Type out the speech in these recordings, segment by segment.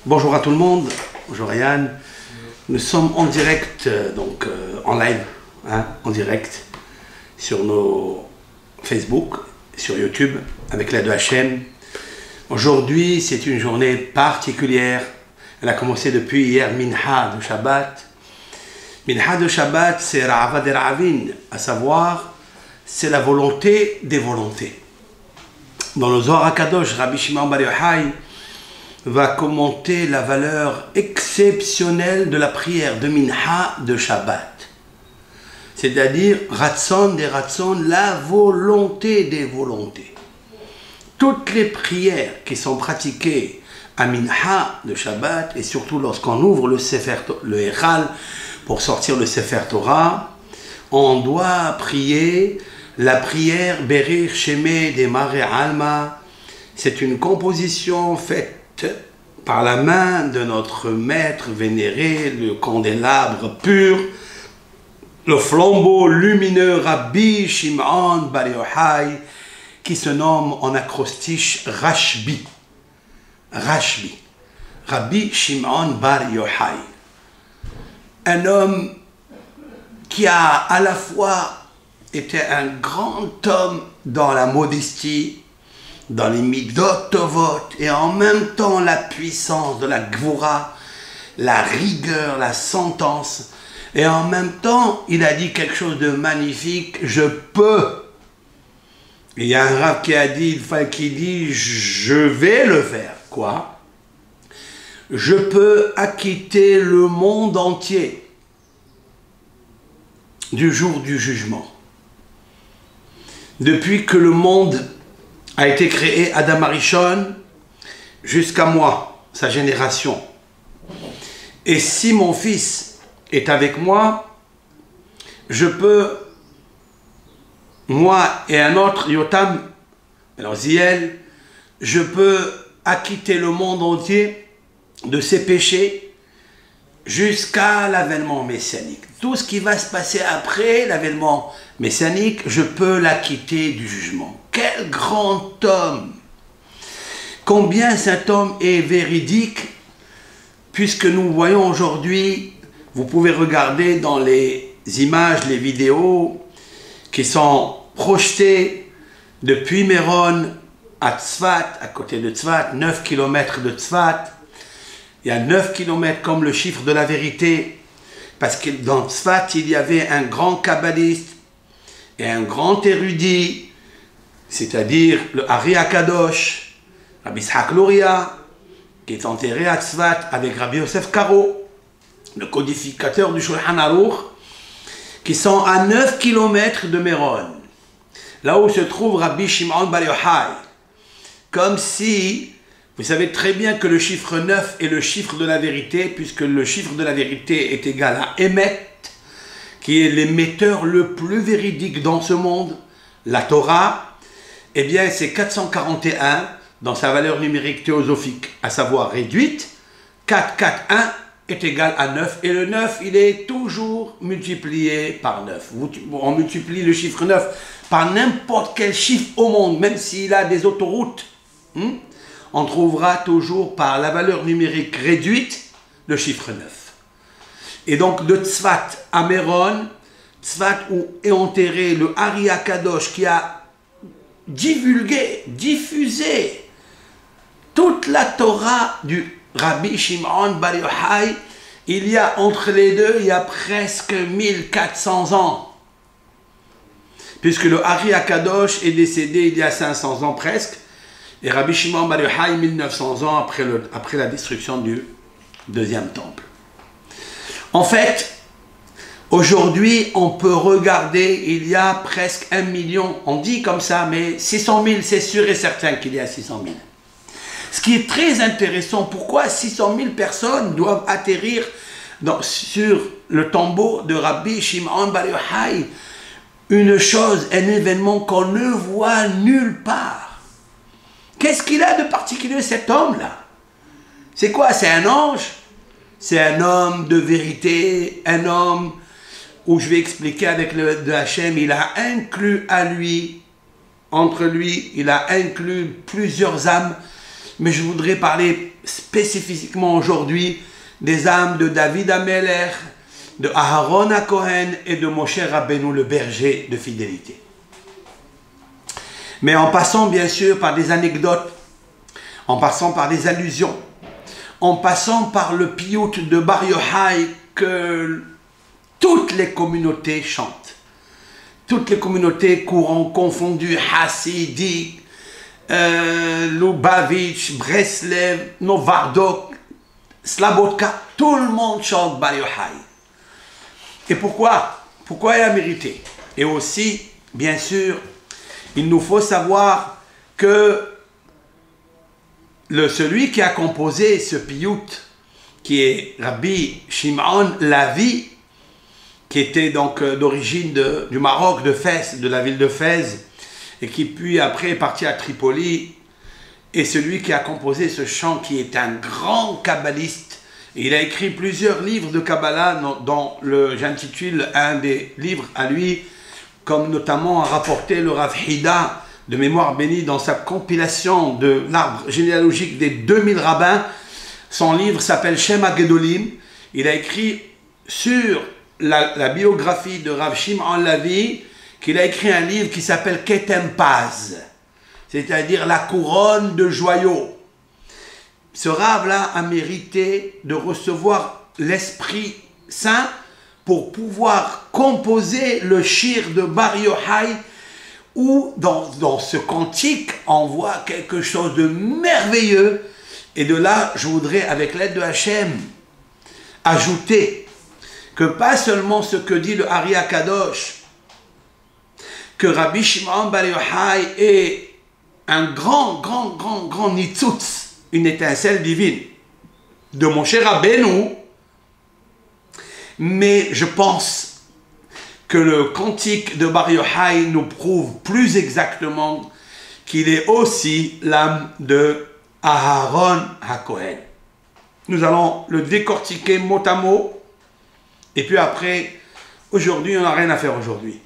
Bonjour à tout le monde, bonjour Yann. Nous sommes en direct, en live, en direct, sur nos Facebook, sur YouTube, avec l'aide de Hachem. Aujourd'hui, c'est une journée particulière. Elle a commencé depuis hier, Minha de Shabbat. Minha de Shabbat, c'est Ra'ava de Ra'avin, à savoir, c'est la volonté des volontés. Dans le Zohar HaKadosh, Rabbi Shimon Bar Yochai va commenter la valeur exceptionnelle de la prière de Minha de Shabbat. C'est-à-dire, Ratson des Ratson, la volonté des volontés. Toutes les prières qui sont pratiquées à Minha de Shabbat, et surtout lorsqu'on ouvre le Echal pour sortir le Sefer Torah, on doit prier la prière Berir Shemé de Mare Alma. C'est une composition faite par la main de notre maître vénéré, le candélabre pur, le flambeau lumineux Rabbi Shimon Bar Yochai, qui se nomme en acrostiche Rashbi. Rashbi. Rabbi Shimon Bar Yochai. Un homme qui a à la fois été un grand homme dans la modestie, dans les midot tovot, et en même temps la puissance de la gvura, la rigueur, la sentence, et en même temps il a dit quelque chose de magnifique: je peux. Il y a un rabbin qui dit je vais le faire. Quoi? Je peux acquitter le monde entier du jour du jugement. Depuis que le monde a été créé, Adam Arishon, jusqu'à moi, sa génération. Et si mon fils est avec moi, je peux, moi et un autre, Yotam, alors Ziel, je peux acquitter le monde entier de ses péchés jusqu'à l'avènement messianique. Tout ce qui va se passer après l'avènement messianique, je peux l'acquitter du jugement. Quel grand homme! Combien cet homme est véridique, puisque nous voyons aujourd'hui, vous pouvez regarder dans les images, les vidéos qui sont projetées depuis Méron à Tzfat, à côté de Tzfat, 9 km de Tzfat. Il y a 9 km comme le chiffre de la vérité, parce que dans Tzfat, il y avait un grand kabbaliste et un grand érudit, c'est-à-dire le Ari HaKadosh, Rabbi Yitzhak Luria, qui est enterré à Tzfat avec Rabbi Yosef Karo, le codificateur du Shulchan Aruch, qui sont à 9 km de Méron, là où se trouve Rabbi Shimon Bar Yochai. Comme si, vous savez très bien que le chiffre 9 est le chiffre de la vérité, puisque le chiffre de la vérité est égal à Emet, qui est l'émetteur le plus véridique dans ce monde, la Torah. Eh bien, c'est 441 dans sa valeur numérique théosophique, à savoir réduite. 441 est égal à 9, et le 9, il est toujours multiplié par 9. On multiplie le chiffre 9 par n'importe quel chiffre au monde, même s'il a des autoroutes. On trouvera toujours par la valeur numérique réduite le chiffre 9. Et donc de Tzfat à Méron, Tzfat où est enterré le Ari HaKadosh qui a divulgué, diffusé toute la Torah du Rabbi Shimon Bar Yochai, il y a entre les deux, il y a presque 1400 ans. Puisque le Ari HaKadosh est décédé il y a 500 ans presque, et Rabbi Shimon Bar Yochai 1900 ans après la destruction du deuxième temple. En fait, aujourd'hui, on peut regarder, il y a presque 1 million, on dit comme ça, mais 600 000, c'est sûr et certain qu'il y a 600 000. Ce qui est très intéressant, pourquoi 600 000 personnes doivent atterrir sur le tombeau de Rabbi Shimon Bar Yochai? Une chose, un événement qu'on ne voit nulle part. Qu'est-ce qu'il a de particulier cet homme-là? C'est quoi? C'est un ange? C'est un homme de vérité, un homme où je vais expliquer avec le de Hachem, il a inclus à lui, entre lui, il a inclus plusieurs âmes mais je voudrais parler spécifiquement aujourd'hui des âmes de David Ameler, de Aharon HaKohen et de Moshe Rabbeinu, le berger de fidélité. Mais en passant bien sûr par des anecdotes, en passant par des allusions, en passant par le piyut de Bar Yochai que toutes les communautés chantent. Toutes les communautés courantes confondues, Hassidiques, Lubavitch, Breslev, Novardok, Slabodka, tout le monde chante Bar Yochai. Et pourquoi? Pourquoi il a mérité? Et aussi, bien sûr, il nous faut savoir que celui qui a composé ce piyut, qui est Rabbi Shimon Lavi, qui était donc d'origine du Maroc, de Fès, de la ville de Fès, et qui puis après est parti à Tripoli, et celui qui a composé ce chant, qui est un grand kabbaliste. Il a écrit plusieurs livres de Kabbalah, dont j'intitule un des livres à lui, comme notamment a rapporté le Rav Hida de mémoire bénie dans sa compilation de l'arbre généalogique des 2000 rabbins. Son livre s'appelle Shem HaGedolim. Il a écrit sur la biographie de Rav Shimon Lavi, qu'il a écrit un livre qui s'appelle Ketem Paz, c'est-à-dire la couronne de joyaux. Ce Rav-là a mérité de recevoir l'Esprit Saint pour pouvoir composer le shir de Bar Yochai, où dans ce cantique, on voit quelque chose de merveilleux. Et de là, je voudrais, avec l'aide de Hachem, ajouter que pas seulement ce que dit le Ari HaKadosh, que Rabbi Shimon Bar Yochai est un grand nitzutz, une étincelle divine de Moshe Rabbeinu, mais je pense que le cantique de Bar Yochai nous prouve plus exactement qu'il est aussi l'âme de Aharon HaKohen. Nous allons le décortiquer mot à mot, et puis après, aujourd'hui, on n'a rien à faire aujourd'hui.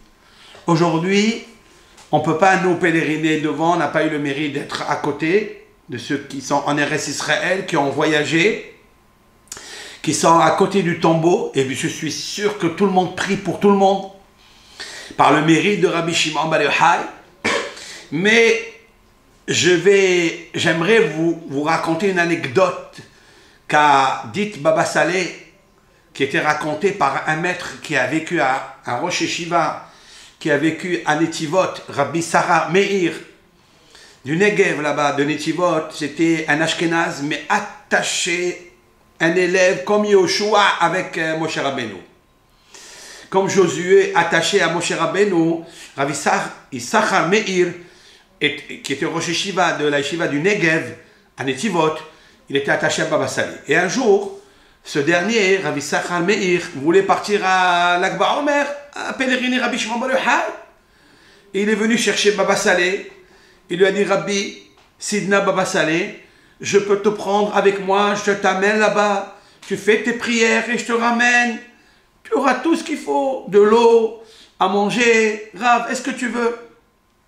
Aujourd'hui, on ne peut pas nous pèleriner devant, on n'a pas eu le mérite d'être à côté de ceux qui sont en Eretz Israël, qui ont voyagé, qui sont à côté du tombeau, et je suis sûr que tout le monde prie pour tout le monde, par le mérite de Rabbi Shimon Bar Yochai. Mais j'aimerais vous raconter une anecdote qu'a dite Baba Saleh, qui était racontée par un maître qui a vécu à Rosh Yeshiva, qui a vécu à Netivot, Rabbi Sarah Meir, du Negev là-bas, de Netivot. C'était un Ashkenaz, mais attaché, un élève comme Yoshua avec Moshe Rabbeinu. Comme Josué attaché à Moshe Rabbeinu, Rabbi Sarah Meir, qui était Rosh Yeshiva de la Yeshiva du Negev, à Netivot, il était attaché à Baba Saleh. Et un jour, ce dernier, Rabbi Sarah Meir, voulait partir à Lag BaOmer, à pèleriner Rabbi Shimon Bar Yochai. Et il est venu chercher Baba Saleh. Il lui a dit, Rabbi, Sidna Baba Saleh, je peux te prendre avec moi, je t'amène là-bas, tu fais tes prières et je te ramène. Tu auras tout ce qu'il faut, de l'eau, à manger. Rav, est-ce que tu veux?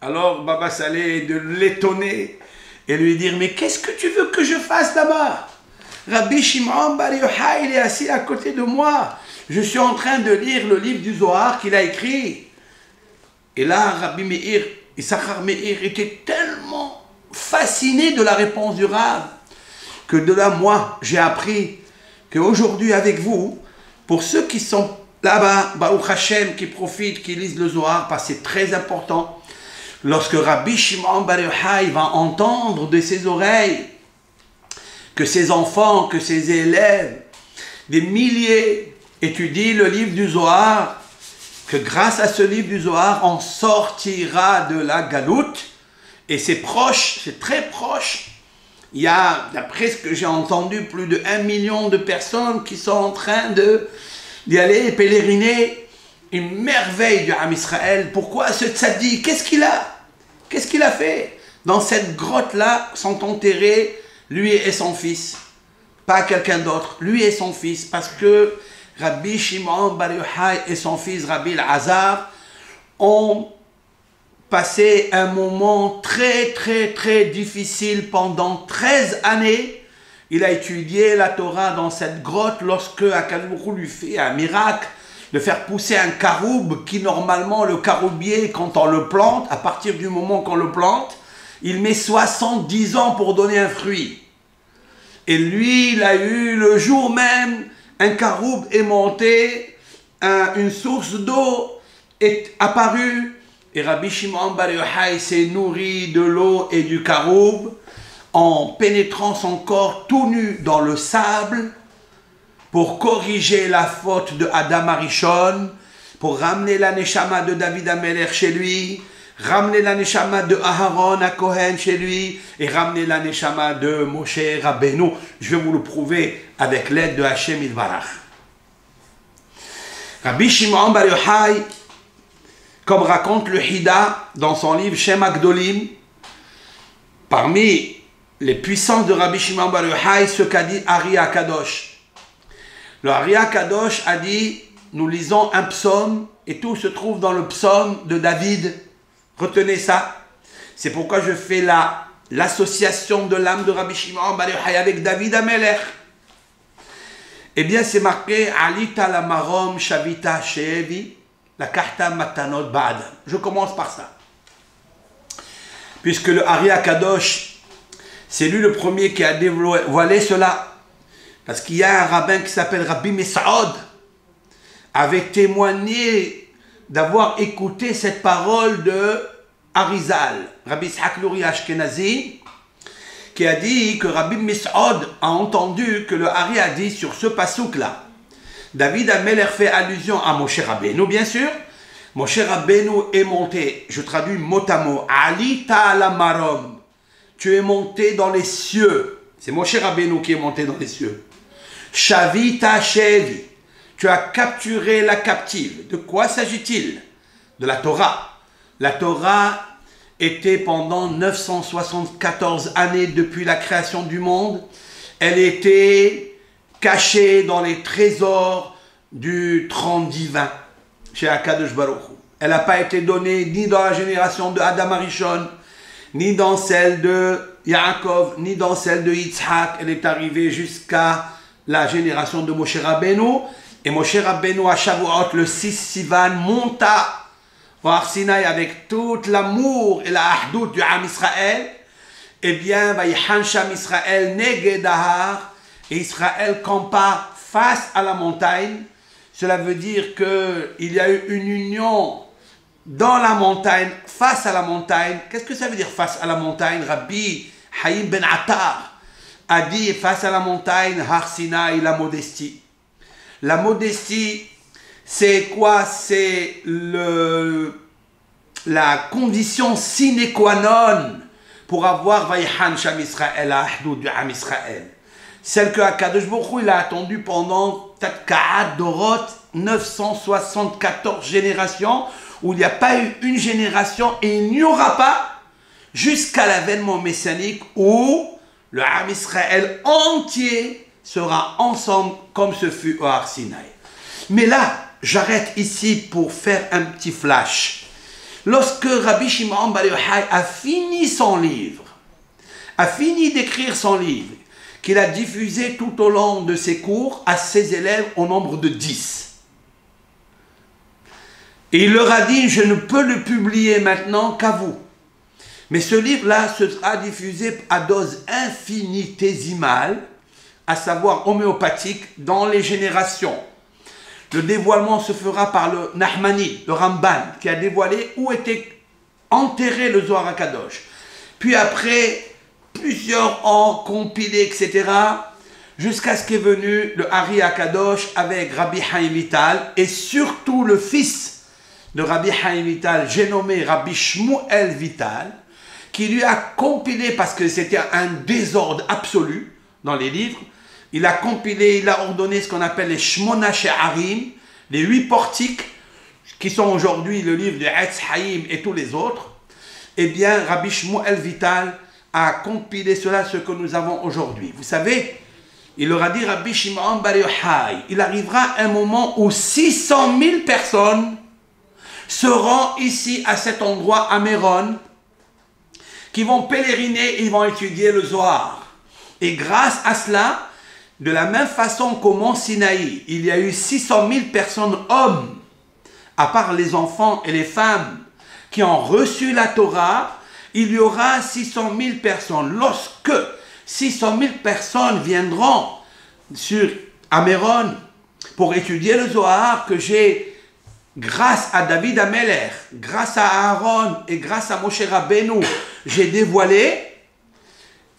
Alors Baba Saleh de l'étonner et lui dire, mais qu'est-ce que tu veux que je fasse là-bas? Rabbi Shimon Bar Yochai, il est assis à côté de moi. Je suis en train de lire le livre du Zohar qu'il a écrit. Et là, Rabbi Meir, Issachar Meir était tellement fasciné de la réponse du Rav que de là, moi, j'ai appris qu'aujourd'hui, avec vous, pour ceux qui sont là-bas, Baruch Hashem, qui profitent, qui lisent le Zohar, parce que c'est très important, lorsque Rabbi Shimon Bar Yochai va entendre de ses oreilles que ses enfants, que ses élèves, des milliers étudient le livre du Zohar, que grâce à ce livre du Zohar, on sortira de la galoute, et c'est proche, c'est très proche. Il y a, d'après ce que j'ai entendu, plus de 1 million de personnes qui sont en train d'y aller pèleriner. Une merveille du Ham Israël. Pourquoi ce tzaddik? Qu'est-ce qu'il a? Qu'est-ce qu'il a fait? Dans cette grotte-là sont enterrés lui et son fils. Pas quelqu'un d'autre. Lui et son fils. Parce que Rabbi Shimon Bar Yochai et son fils Rabbi Elazar ont passé un moment très difficile pendant 13 années. Il a étudié la Torah dans cette grotte lorsque Akadosh Baruch Hu lui fait un miracle de faire pousser un caroube qui normalement le caroubier quand on le plante, à partir du moment qu'on le plante, il met 70 ans pour donner un fruit. Et lui, il a eu le jour même, un caroube est monté, une source d'eau est apparue, et Rabbi Shimon Bar Yochai s'est nourri de l'eau et du caroube en pénétrant son corps tout nu dans le sable pour corriger la faute de Adam Arishon, pour ramener la Neshama de David Amelech chez lui, ramener la Neshama de Aharon à Kohen chez lui et ramener la Neshama de Moshe Rabbeinu. Je vais vous le prouver avec l'aide de Hachem Yitbarach. Rabbi Shimon Bar Yochai, comme raconte le Hida dans son livre Shem Agdolim, parmi les puissances de Rabbi Shimon Bar Yochai, ce qu'a dit Ari HaKadosh. Le Ari HaKadosh a dit, nous lisons un psaume et tout se trouve dans le psaume de David. Retenez ça. C'est pourquoi je fais l'association de l'âme de Rabbi Shimon Bar Yochai avec David Amelech. Eh bien, c'est marqué Alita la marom shavita shevi la karta matanot ba'adam. Je commence par ça. Puisque le Ari HaKadosh, c'est lui le premier qui a dévoilé cela. Parce qu'il y a un rabbin qui s'appelle Rabbi Mesaod, avait témoigné d'avoir écouté cette parole de Arizal, Rabbi Ishaq Luri Ashkenazi, qui a dit que Rabbi Mesaod a entendu que le Ari a dit sur ce pasouk-là. David Amelech fait allusion à Moshe Rabbeinu, bien sûr. Moshe Rabbeinu est monté, je traduis mot à mot, Alita la marom, tu es monté dans les cieux. C'est Moshe Rabbeinu qui est monté dans les cieux. Shavita shevi, tu as capturé la captive. De quoi s'agit-il? De la Torah. La Torah était pendant 974 années depuis la création du monde. Elle était cachée dans les trésors du trône divin chez Akadosh Baruch Hu. Elle n'a pas été donnée ni dans la génération de Adam Arishon, ni dans celle de Yaakov, ni dans celle de Yitzhak. Elle est arrivée jusqu'à la génération de Moshe Rabbeinu. Et Moshe Rabbeinu à Shavuot, le 6 Sivan, monta au Har Sinaï avec tout l'amour et la ahdout du Am Israël. Eh bien, Vayihan Sham Israël neged Ahar, et Israël campa face à la montagne. Cela veut dire qu'il y a eu une union dans la montagne, face à la montagne. Qu'est-ce que ça veut dire face à la montagne? Rabbi Haïm Ben Attar a dit face à la montagne, Har Sinaï, la modestie. La modestie, c'est quoi? C'est la condition sine qua non pour avoir Vayihan Sham Israël, la ahdout du Am Israël. Celle que Akadosh Baruch Hu, il a attendue pendant Ka'at Dorot, 974 générations, où il n'y a pas eu une génération et il n'y aura pas jusqu'à l'avènement messianique où le Am Israël entier sera ensemble comme ce fut au Har Sinaï. Mais là, j'arrête ici pour faire un petit flash. Lorsque Rabbi Shimon Bar Yochai a fini son livre, a fini d'écrire son livre, qu'il a diffusé tout au long de ses cours à ses élèves au nombre de 10. Et il leur a dit, je ne peux le publier maintenant qu'à vous. Mais ce livre-là sera diffusé à dose infinitésimale, à savoir homéopathique, dans les générations. Le dévoilement se fera par le Nahmani, le Ramban, qui a dévoilé où était enterré le Zohar HaKadosh. Puis après, plusieurs ont compilé, etc., jusqu'à ce qu'est venu le Ari HaKadosh avec Rabbi Haim Vital, et surtout le fils de Rabbi Haim Vital, j'ai nommé Rabbi Shmuel Vital, qui lui a compilé, parce que c'était un désordre absolu dans les livres, il a compilé, il a ordonné ce qu'on appelle les Shmona She'arim, les 8 portiques, qui sont aujourd'hui le livre de Etz Haïm et tous les autres. Eh bien, Rabbi Shmuel Vital a compilé cela, ce que nous avons aujourd'hui. Vous savez, il leur a dit, Rabbi Shimon Bar Yochai, il arrivera un moment où 600 000 personnes se rend ici à cet endroit à Méron, qui vont pèleriner, ils vont étudier le Zohar. Et grâce à cela, de la même façon qu'au mont Sinaï, il y a eu 600 000 personnes, hommes, à part les enfants et les femmes, qui ont reçu la Torah, il y aura 600 000 personnes. Lorsque 600 000 personnes viendront à Méron pour étudier le Zohar que j'ai, grâce à David Ameler, grâce à Aaron et grâce à Moshe Rabbeinu, j'ai dévoilé,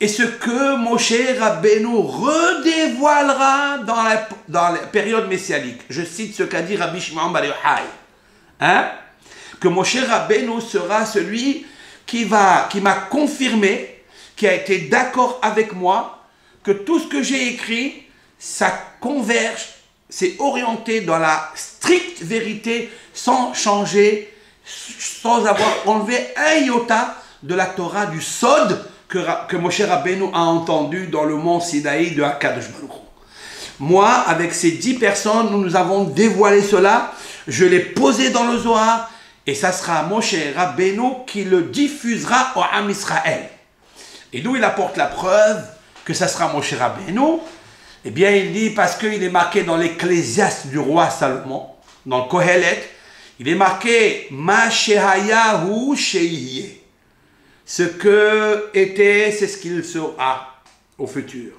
et ce que Moshe Rabbeinu redévoilera dans la période messianique. Je cite ce qu'a dit Rabbi Shimon Bar Yochai. Que Moshe Rabbeinu sera celui qui m'a confirmé, qui a été d'accord avec moi, que tout ce que j'ai écrit, ça converge, c'est orienté dans la stricte vérité, sans changer, sans avoir enlevé un iota de la Torah, du Sod, que Moshe Rabbeinu a entendu dans le mont Sinaï de Akadosh Baruch Hu. Moi, avec ces 10 personnes, nous avons dévoilé cela, je l'ai posé dans le Zohar, et ça sera Moshe Rabbeinu qui le diffusera au Am Israël. Et d'où il apporte la preuve que ça sera Moshe Rabbeinu? Eh bien, il dit, parce qu'il est marqué dans l'Ecclésiaste du roi Salomon, dans le Kohelet, il est marqué « Ma shehayahu sheiyeh ». Ce que était, c'est ce qu'il sera au futur.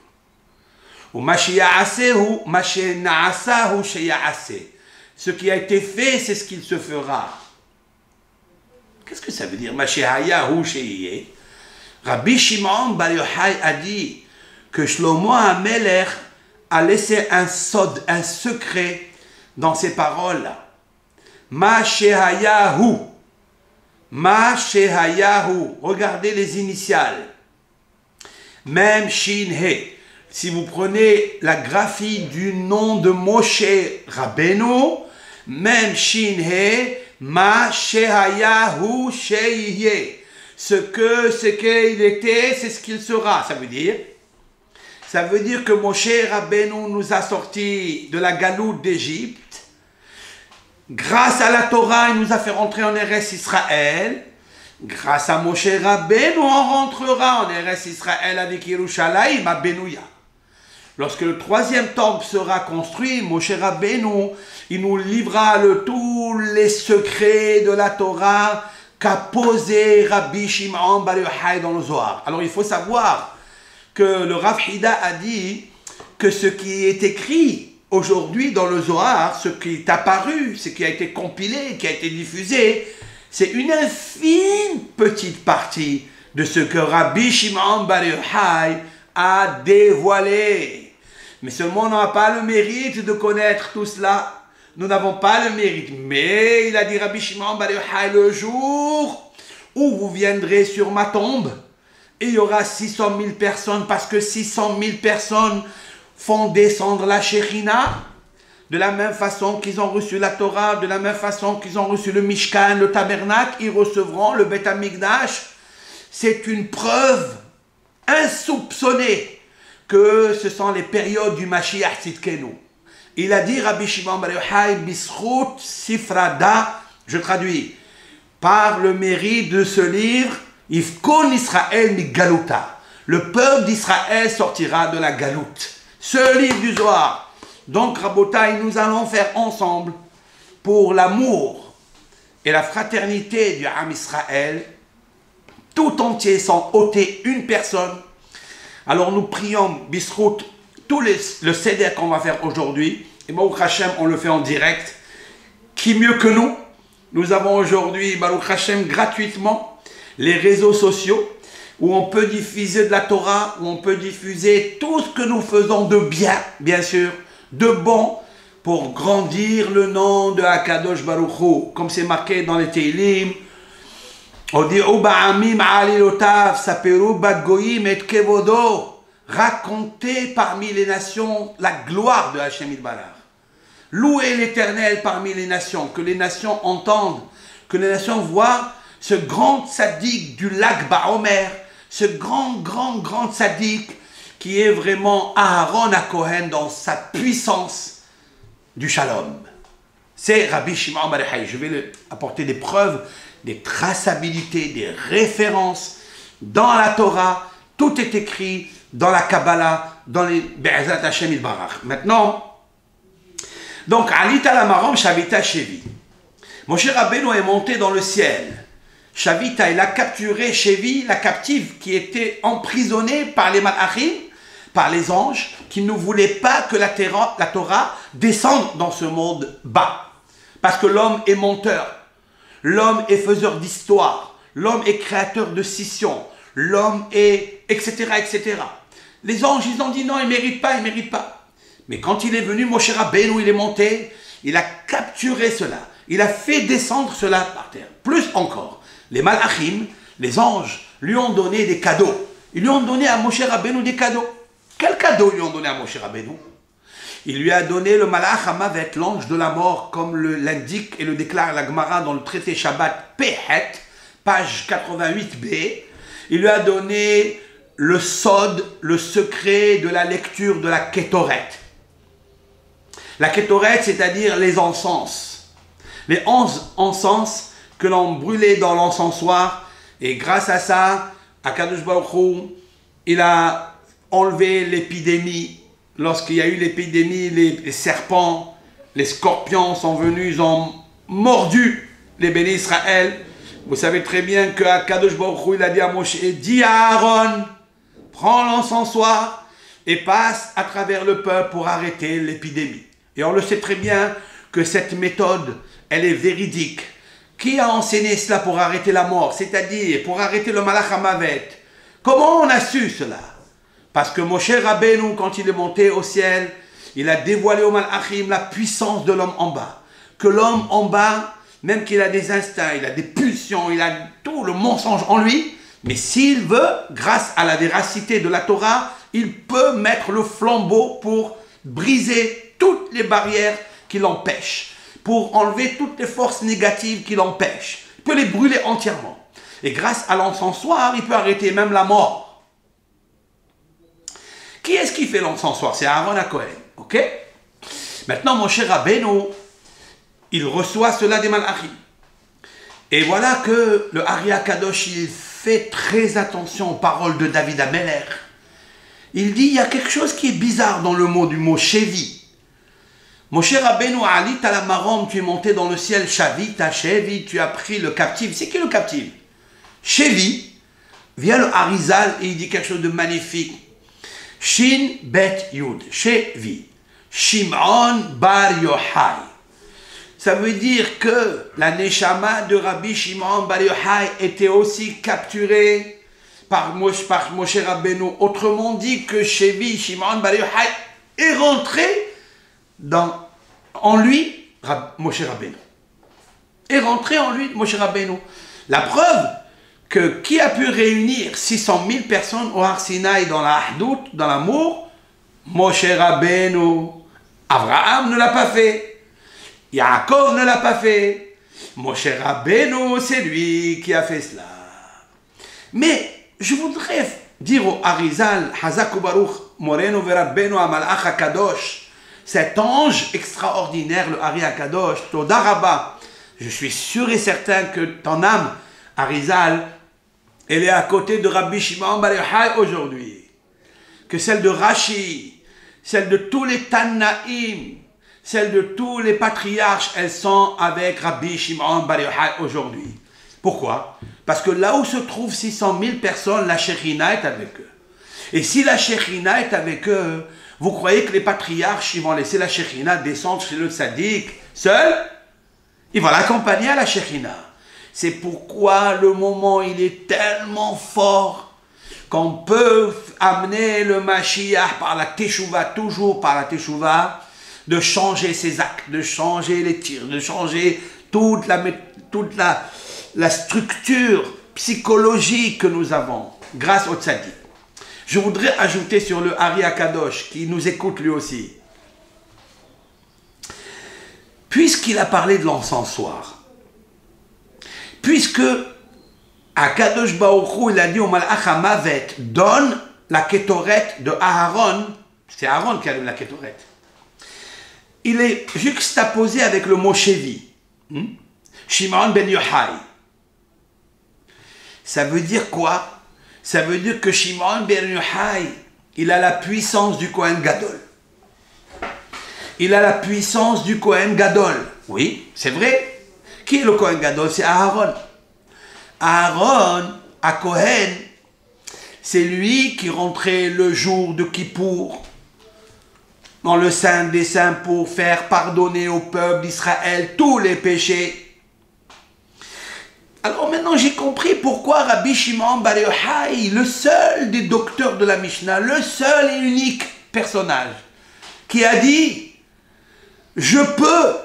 Ou « Ma sheya'asehu, ma shena'asahu sheya'aseh ». Ce qui a été fait, c'est ce qu'il se fera. Qu'est-ce que ça veut dire « Ma shehayahu sheiyeh » Rabbi Shimon Bar Yochai a dit que Shlomo HaMelech a laissé un sod, un secret dans ces paroles. Ma shehayahu. Ma shehayahu. Regardez les initiales. Même Shin He. Si vous prenez la graphie du nom de Moshe Rabbeinu, même Shin He, Ma shehayahu sheiyeh. Ce qu'il était, c'est ce qu'il sera. Ça veut dire que Moshe Rabbeinu nous a sortis de la galoute d'Égypte. Grâce à la Torah, il nous a fait rentrer en Eretz Israël. Grâce à Moshe Rabbeinu, on rentrera en Eretz Israël avec Yerushalayim à Benouya. Lorsque le 3e temple sera construit, Moshe Rabbeinu, il nous livrera tous les secrets de la Torah qu'a posé Rabbi Shimon Bar Yochai dans le Zohar. Alors il faut savoir que le Rav Hida a dit que ce qui est écrit aujourd'hui dans le Zohar, ce qui est apparu, ce qui a été compilé, qui a été diffusé, c'est une infime petite partie de ce que Rabbi Shimon Bar Yochai a dévoilé. Mais seulement on n'a pas le mérite de connaître tout cela. Nous n'avons pas le mérite. Mais il a dit Rabbi Shimon Bar Yochai, le jour où vous viendrez sur ma tombe, il y aura 600 000 personnes, parce que 600 000 personnes font descendre la Shekhinah, de la même façon qu'ils ont reçu la Torah, de la même façon qu'ils ont reçu le Mishkan, le tabernacle, ils recevront le Beth Amikdash. C'est une preuve insoupçonnée que ce sont les périodes du Mashiach Tzidkenu. Il a dit, Rabbi Shimon Bar Yochai, Bisrout Sifrada, je traduis, par le mérite de ce livre, Ifkon Israël mi Galuta. Le peuple d'Israël sortira de la galoute. Ce livre du Zohar. Donc, Rabotai, nous allons faire ensemble, pour l'amour et la fraternité du Am Israël, tout entier sans ôter une personne. Alors nous prions Bisrout, le Seder qu'on va faire aujourd'hui, et Baruch Hashem, on le fait en direct. Qui mieux que nous? Nous avons aujourd'hui, Baruch Hashem, gratuitement, les réseaux sociaux, où on peut diffuser de la Torah, où on peut diffuser tout ce que nous faisons de bien sûr, de bon, pour grandir le nom de Akadosh Baruch Hu, comme c'est marqué dans les Teilim. Odi'u ba'amim alilotav, saperu bagoyim et kevodo. Racontez parmi les nations la gloire de Hachem Yitbarach. Louez l'Éternel parmi les nations, que les nations entendent, que les nations voient ce grand tzaddik du lac Baomer, ce grand tzaddik qui est vraiment Aaron à Cohen dans sa puissance du shalom. C'est Rabbi Shimon Bar Yochai. Je vais apporter des preuves, des traçabilités, des références dans la Torah. Tout est écrit dans la Kabbalah, dans les Be'ezat Hashem Yitbarach. Maintenant, donc, Alita la Maram, Shavita Shevi. Moshe Rabbeinu est monté dans le ciel. Shavita, il a capturé Shevi, la captive qui était emprisonnée par les Malachim, par les anges, qui ne voulaient pas que la Torah descende dans ce monde bas. Parce que l'homme est menteur, l'homme est faiseur d'histoire, l'homme est créateur de scission, l'homme est etc. etc. Les anges, ils ont dit non, il ne mérite pas, il ne mérite pas. Mais quand il est venu, Moshe Rabbeinu, il est monté, il a capturé cela, il a fait descendre cela par terre. Plus encore, les Malachim, les anges, lui ont donné des cadeaux. Ils lui ont donné à Moshe Rabbeinu des cadeaux. Quel cadeau lui ont donné à Moshe Rabbeinu? Il lui a donné le Malach HaMavet, l'ange de la mort, comme l'indique et le déclare la Gemara dans le traité Shabbat Pehet, page 88b. Il lui a donné le Sod, le secret de la lecture de la Kétoret. La Kétoret, c'est-à-dire les encens. Les 11 encens que l'on brûlait dans l'encensoir. Et grâce à ça, Akadosh Baruch Hu, il a enlevé l'épidémie. Lorsqu'il y a eu l'épidémie, les serpents, les scorpions sont venus, ils ont mordu les bénis Israël. Vous savez très bien que Akadosh Baruch Hu, il a dit à Moshe, dis à Aaron, prends l'encensoir et passe à travers le peuple pour arrêter l'épidémie. Et on le sait très bien que cette méthode, elle est véridique. Qui a enseigné cela pour arrêter la mort, c'est-à-dire pour arrêter le Malach HaMavet? Comment on a su cela? Parce que Moshe Rabbeinu, quand il est monté au ciel, il a dévoilé au Malachim la puissance de l'homme en bas. Que l'homme en bas, même qu'il a des instincts, il a des pulsions, il a tout le mensonge en lui, mais s'il veut, grâce à la véracité de la Torah, il peut mettre le flambeau pour briser toutes les barrières qui l'empêchent, pour enlever toutes les forces négatives qui l'empêchent. Il peut les brûler entièrement. Et grâce à l'encensoir, il peut arrêter même la mort. Qui est-ce qui fait l'encensoir? C'est Aaron HaKohen, ok? Maintenant, Moshe Rabbeinu, il reçoit cela des Malachim. Et voilà que le Ari HaKadosh, il fait très attention aux paroles de David HaMelech. Il dit, il y a quelque chose qui est bizarre dans le mot du mot Shevi. Moshe Rabbeinu, Ali Talamarom, tu es monté dans le ciel, Shavita, Shevi, tu as pris le captif. C'est qui le captif? Shevi, vient le Harizal et il dit quelque chose de magnifique. Shin Bet Yud, Shevi, Shimon Bar Yochai. Ça veut dire que la Neshama de Rabbi Shimon Bar Yochai était aussi capturée par Moshe Rabbeinu. Autrement dit que Shevi, Shimon Bar Yochai est rentré en lui, Moshe Rabbeinu. Est rentré en lui, Moshe Rabbeinu. La preuve que qui a pu réunir 600 000 personnes au Har Sinaï dans la Ahdout, dans l'amour? Moshe Rabbeinu. Abraham ne l'a pas fait. Yaakov ne l'a pas fait. Moshe Rabbeinu, c'est lui qui a fait cela. Mais je voudrais dire au Harizal, Hazak Baruch, Moreno Verabbeinu Amalach HaKadosh, cet ange extraordinaire, le Ari HaKadosh, Toda Rabba. Je suis sûr et certain que ton âme, Harizal, elle est à côté de Rabbi Shimon Bar Yochai aujourd'hui. Que celle de Rashi, celle de tous les Tannaïm, celle de tous les patriarches, elles sont avec Rabbi Shimon Bar Yochai aujourd'hui. Pourquoi? Parce que là où se trouvent 600 000 personnes, la Shekhinah est avec eux. Et si la Shekhinah est avec eux, vous croyez que les patriarches, ils vont laisser la Shekhinah descendre chez le Tzaddik seul? Ils vont l'accompagner à la Shekhinah. C'est pourquoi le moment, il est tellement fort qu'on peut amener le Mashiach par la Teshuvah, toujours par la Teshuvah, de changer ses actes, de changer les tirs, de changer toute la structure psychologique que nous avons grâce au Tzaddik. Je voudrais ajouter sur le Ari HaKadosh, qui nous écoute lui aussi. Puisqu'il a parlé de l'encensoir, puisque Akadosh Baruch Hu, il a dit au Malach HaMavet, donne la Kétoret de Aaron, c'est Aaron qui a donné la Kétoret. il est juxtaposé avec le mot Shevi. Shimon ben Yochai. Ça veut dire quoi? Ça veut dire que Shimon ben Yochai, il a la puissance du Kohen Gadol. Il a la puissance du Kohen Gadol. Oui, c'est vrai. Qui est le Kohen Gadol? C'est Aaron. Aaron, à Kohen, c'est lui qui rentrait le jour de Kippour dans le Saint des Saints pour faire pardonner au peuple d'Israël tous les péchés. Alors maintenant j'ai compris pourquoi Rabbi Shimon bar Yochai, le seul des docteurs de la Mishnah, le seul et unique personnage qui a dit « Je peux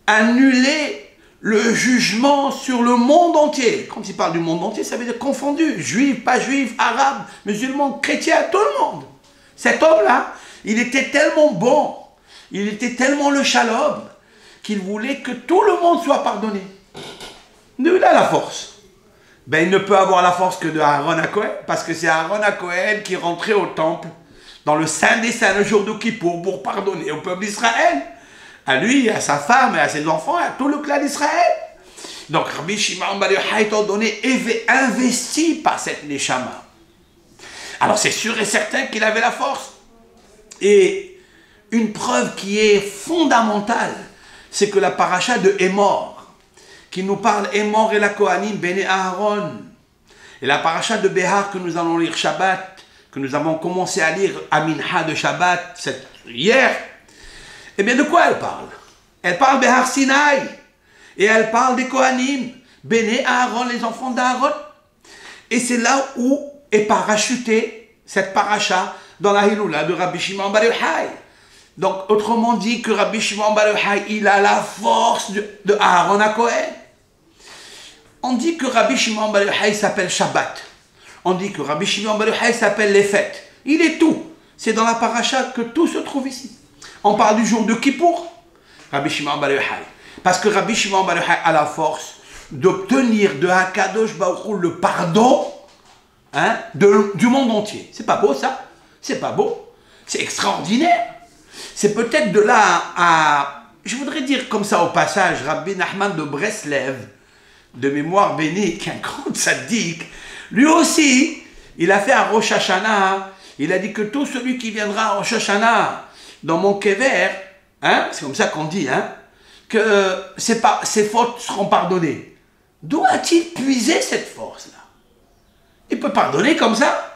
annuler le jugement sur le monde entier ». Quand il parle du monde entier, ça veut dire confondu, juif, pas juif, arabe, musulman, chrétien, tout le monde. Cet homme-là, il était tellement bon, il était tellement le shalom, qu'il voulait que tout le monde soit pardonné. Nul a la force. Ben, il ne peut avoir la force que de Aaron à Kohen, parce que c'est Aaron à Kohen qui rentrait au temple, dans le Saint des Saints, le jour de Kippour, pour pardonner au peuple d'Israël. À lui, à sa femme, et à ses enfants, et à tout le clan d'Israël. Donc, Rabbi Shimon bar Yochai, étant donné, investi par cette Neshama. Alors, c'est sûr et certain qu'il avait la force. Et une preuve qui est fondamentale, c'est que la paracha de Émor, qui nous parle Émor et la Kohanim, Béné Aaron, et la paracha de Béhar que nous allons lire Shabbat, que nous avons commencé à lire à Minha de Shabbat hier, eh bien de quoi elle parle? Elle parle Béhar Sinaï, et elle parle des Kohanim, Béné Aaron, les enfants d'Aaron. Et c'est là où est parachutée cette paracha dans la Hiloula de Rabbi Shimon bar Yochai. Donc, autrement dit que Rabbi Shimon bar Yochai, il a la force de Aaron à Kohen. On dit que Rabbi Shimon bar Yochai s'appelle Shabbat. On dit que Rabbi Shimon bar Yochai s'appelle les fêtes. Il est tout. C'est dans la paracha que tout se trouve ici. On parle du jour de Kippour, Rabbi Shimon bar Yochai. Parce que Rabbi Shimon bar Yochai a la force d'obtenir de Hakadosh Baruch Hu le pardon du monde entier. C'est pas beau ça? C'est pas beau? C'est extraordinaire. C'est peut-être de là à... Je voudrais dire comme ça au passage, Rabbi Nachman de Breslev, de mémoire bénie, qui est un grand tzaddik, lui aussi, il a fait un Rosh Hashanah, il a dit que tout celui qui viendra à Rosh Hashanah dans mon kever, c'est comme ça qu'on dit, que ses fautes seront pardonnées. D'où a-t-il puisé cette force-là? Il peut pardonner comme ça,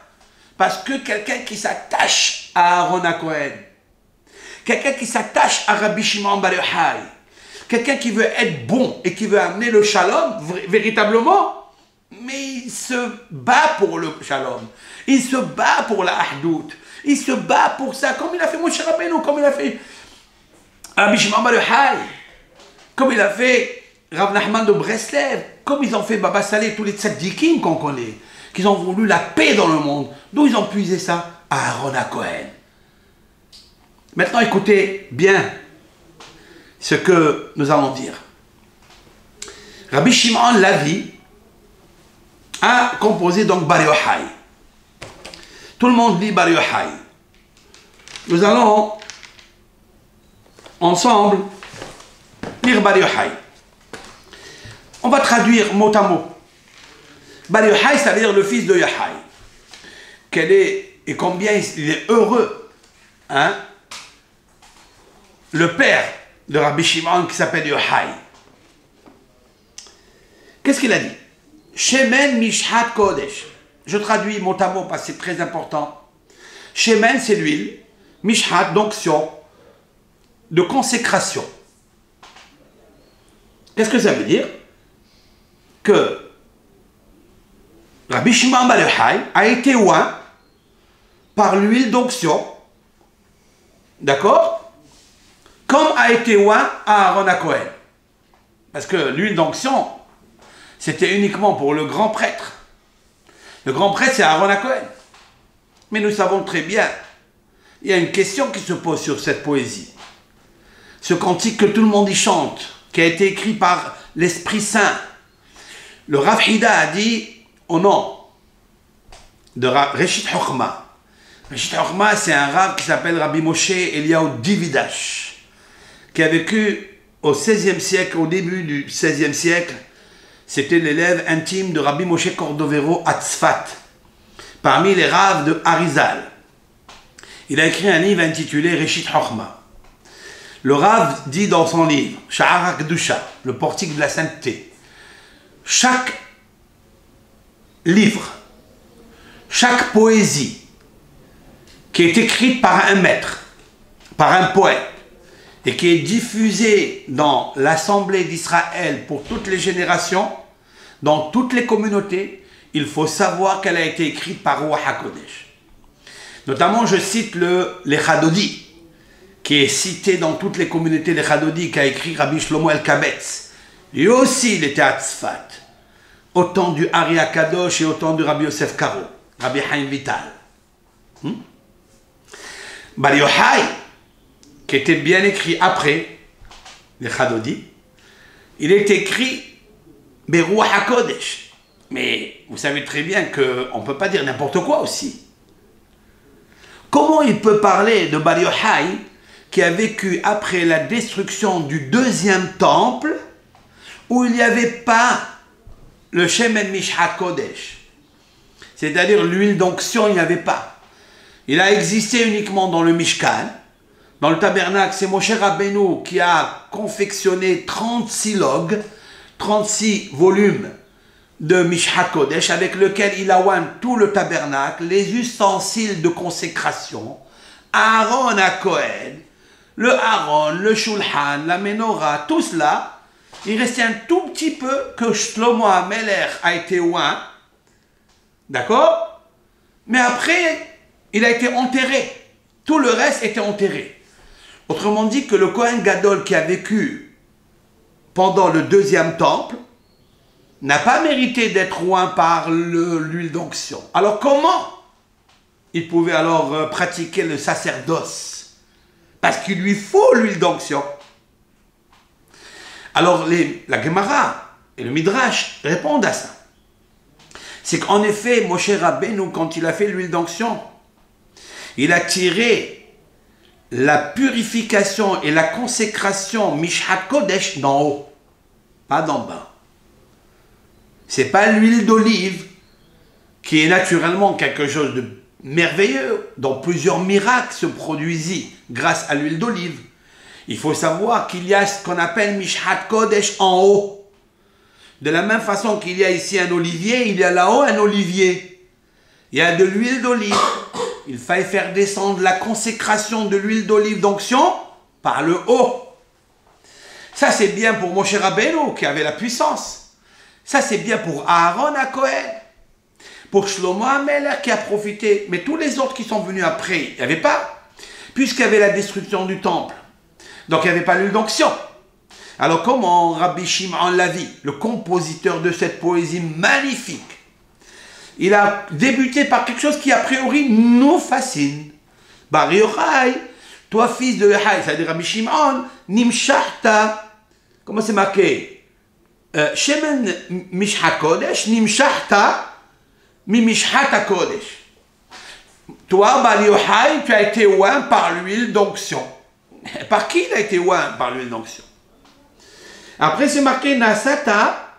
parce que quelqu'un qui s'attache à Aaron à Kohen, quelqu'un qui s'attache à Rabbi Shimon bar Yochai, quelqu'un qui veut être bon et qui veut amener le shalom véritablement, mais il se bat pour le shalom, il se bat pour la ahdout, il se bat pour ça, comme il a fait Moshe Rabbeinu, comme il a fait Rabbi Shimon bar Yochai, comme il a fait Rav Nachman de Breslev, comme ils ont fait Baba Saleh, tous les tzaddikim qu'on connaît, qu'ils ont voulu la paix dans le monde. D'où ils ont puisé ça? À Aaron à Kohen. Maintenant, écoutez bien ce que nous allons dire. Rabbi Shimon Lavi a composé donc Bar Yochai. Tout le monde lit Bar Yochai. Nous allons ensemble lire Bar Yochai. On va traduire mot à mot. Bar Yochai, ça veut dire le fils de Yochai. Quel est et combien il est heureux, le père de Rabbi Shimon qui s'appelle Yochai. Qu'est-ce qu'il a dit? Shemen Mishhat Kodesh. Je traduis mot à mot parce que c'est très important. Shemen, c'est l'huile. Mishhat, d'onction, de consécration. Qu'est-ce que ça veut dire? Que Rabbi Shimon bar Yochai a été oint par l'huile d'onction, d'accord? Comme a été oint à Aaron à Kohen. Parce que l'huile d'onction, c'était uniquement pour le grand prêtre. Le grand prêtre, c'est Aaron à Kohen. Mais nous savons très bien, il y a une question qui se pose sur cette poésie. Ce cantique que tout le monde y chante, qui a été écrit par l'Esprit Saint. Le Rav Hida a dit, au nom de Reshit Chochma. Reshit Chochma, c'est un Rav qui s'appelle Rabbi Moshe Eliyahu Dividash. qui a vécu au XVIe siècle, au début du XVIe siècle. C'était l'élève intime de Rabbi Moshe Cordovero à Tzfat, parmi les raves de Harizal. Il a écrit un livre intitulé Reshit Chochma. Le Rav dit dans son livre, Sha'ar HaKdusha, le portique de la sainteté, chaque livre, chaque poésie qui est écrite par un maître, par un poète, et qui est diffusée dans l'Assemblée d'Israël pour toutes les générations, dans toutes les communautés, il faut savoir qu'elle a été écrite par Ruach HaKodesh. Notamment, je cite l'Echadodi, qui est cité dans toutes les communautés, l'Echadodi, qu'a écrit Rabbi Shlomo El-Kabetz. Lui aussi, il était à Tzfat, au temps du Ari Akadosh et au temps du Rabbi Yosef Karo, Rabbi Chaim Vital. Bar Yochai, qui était bien écrit après l'Echadodi, il est écrit Beruach HaKodesh. Mais vous savez très bien qu'on ne peut pas dire n'importe quoi aussi. Comment il peut parler de Bar Yochai qui a vécu après la destruction du deuxième temple où il n'y avait pas le Shemen Mishhat Kodesh, c'est-à-dire l'huile d'onction, il n'y avait pas. Il a existé uniquement dans le Mishkan, dans le tabernacle. C'est Moshe Rabbeinu qui a confectionné 36 logs, 36 volumes de Mishhat Kodesh, avec lequel il a oint tout le tabernacle, les ustensiles de consécration, Aaron à Kohen, le Aaron, le Shulchan, la Menorah, tout cela. Il restait un tout petit peu que Shlomo HaMelech a été oint, d'accord? Mais après, il a été enterré. Tout le reste était enterré. Autrement dit que le Kohen Gadol qui a vécu pendant le deuxième temple n'a pas mérité d'être oint par l'huile d'onction. Alors comment il pouvait alors pratiquer le sacerdoce? Parce qu'il lui faut l'huile d'onction. Alors la Gemara et le Midrash répondent à ça. C'est qu'en effet, Moshe Rabbeinu, quand il a fait l'huile d'onction, il a tiré la purification et la consécration Mishhat Kodesh d'en haut, pas d'en bas. C'est pas l'huile d'olive qui est naturellement quelque chose de merveilleux, dont plusieurs miracles se produisent grâce à l'huile d'olive. Il faut savoir qu'il y a ce qu'on appelle Mishhat Kodesh en haut. De la même façon qu'il y a ici un olivier, il y a là-haut un olivier. Il y a de l'huile d'olive. Il fallait faire descendre la consécration de l'huile d'olive d'onction par le haut. Ça c'est bien pour Moshe Rabbeinu qui avait la puissance. Ça c'est bien pour Aaron à Kohen. Pour Shlomo HaMelech qui a profité. Mais tous les autres qui sont venus après, il n'y avait pas. Puisqu'il y avait la destruction du temple. Donc il n'y avait pas l'huile d'onction. Alors comment Rabbi Shimon Lavi, le compositeur de cette poésie magnifique, il a débuté par quelque chose qui a priori nous fascine. Bar Yochai, toi fils de Yochai, c'est-à-dire Rabbi Shimon, Nimshachta, comment c'est marqué? Shemen Mishhat Kodesh, Nimshachta, Mi Mishhat Kodesh. Toi, Bar Yochai, tu as été oint par l'huile d'onction. Par qui il a été oint par l'huile d'onction? Après, c'est marqué Nasata,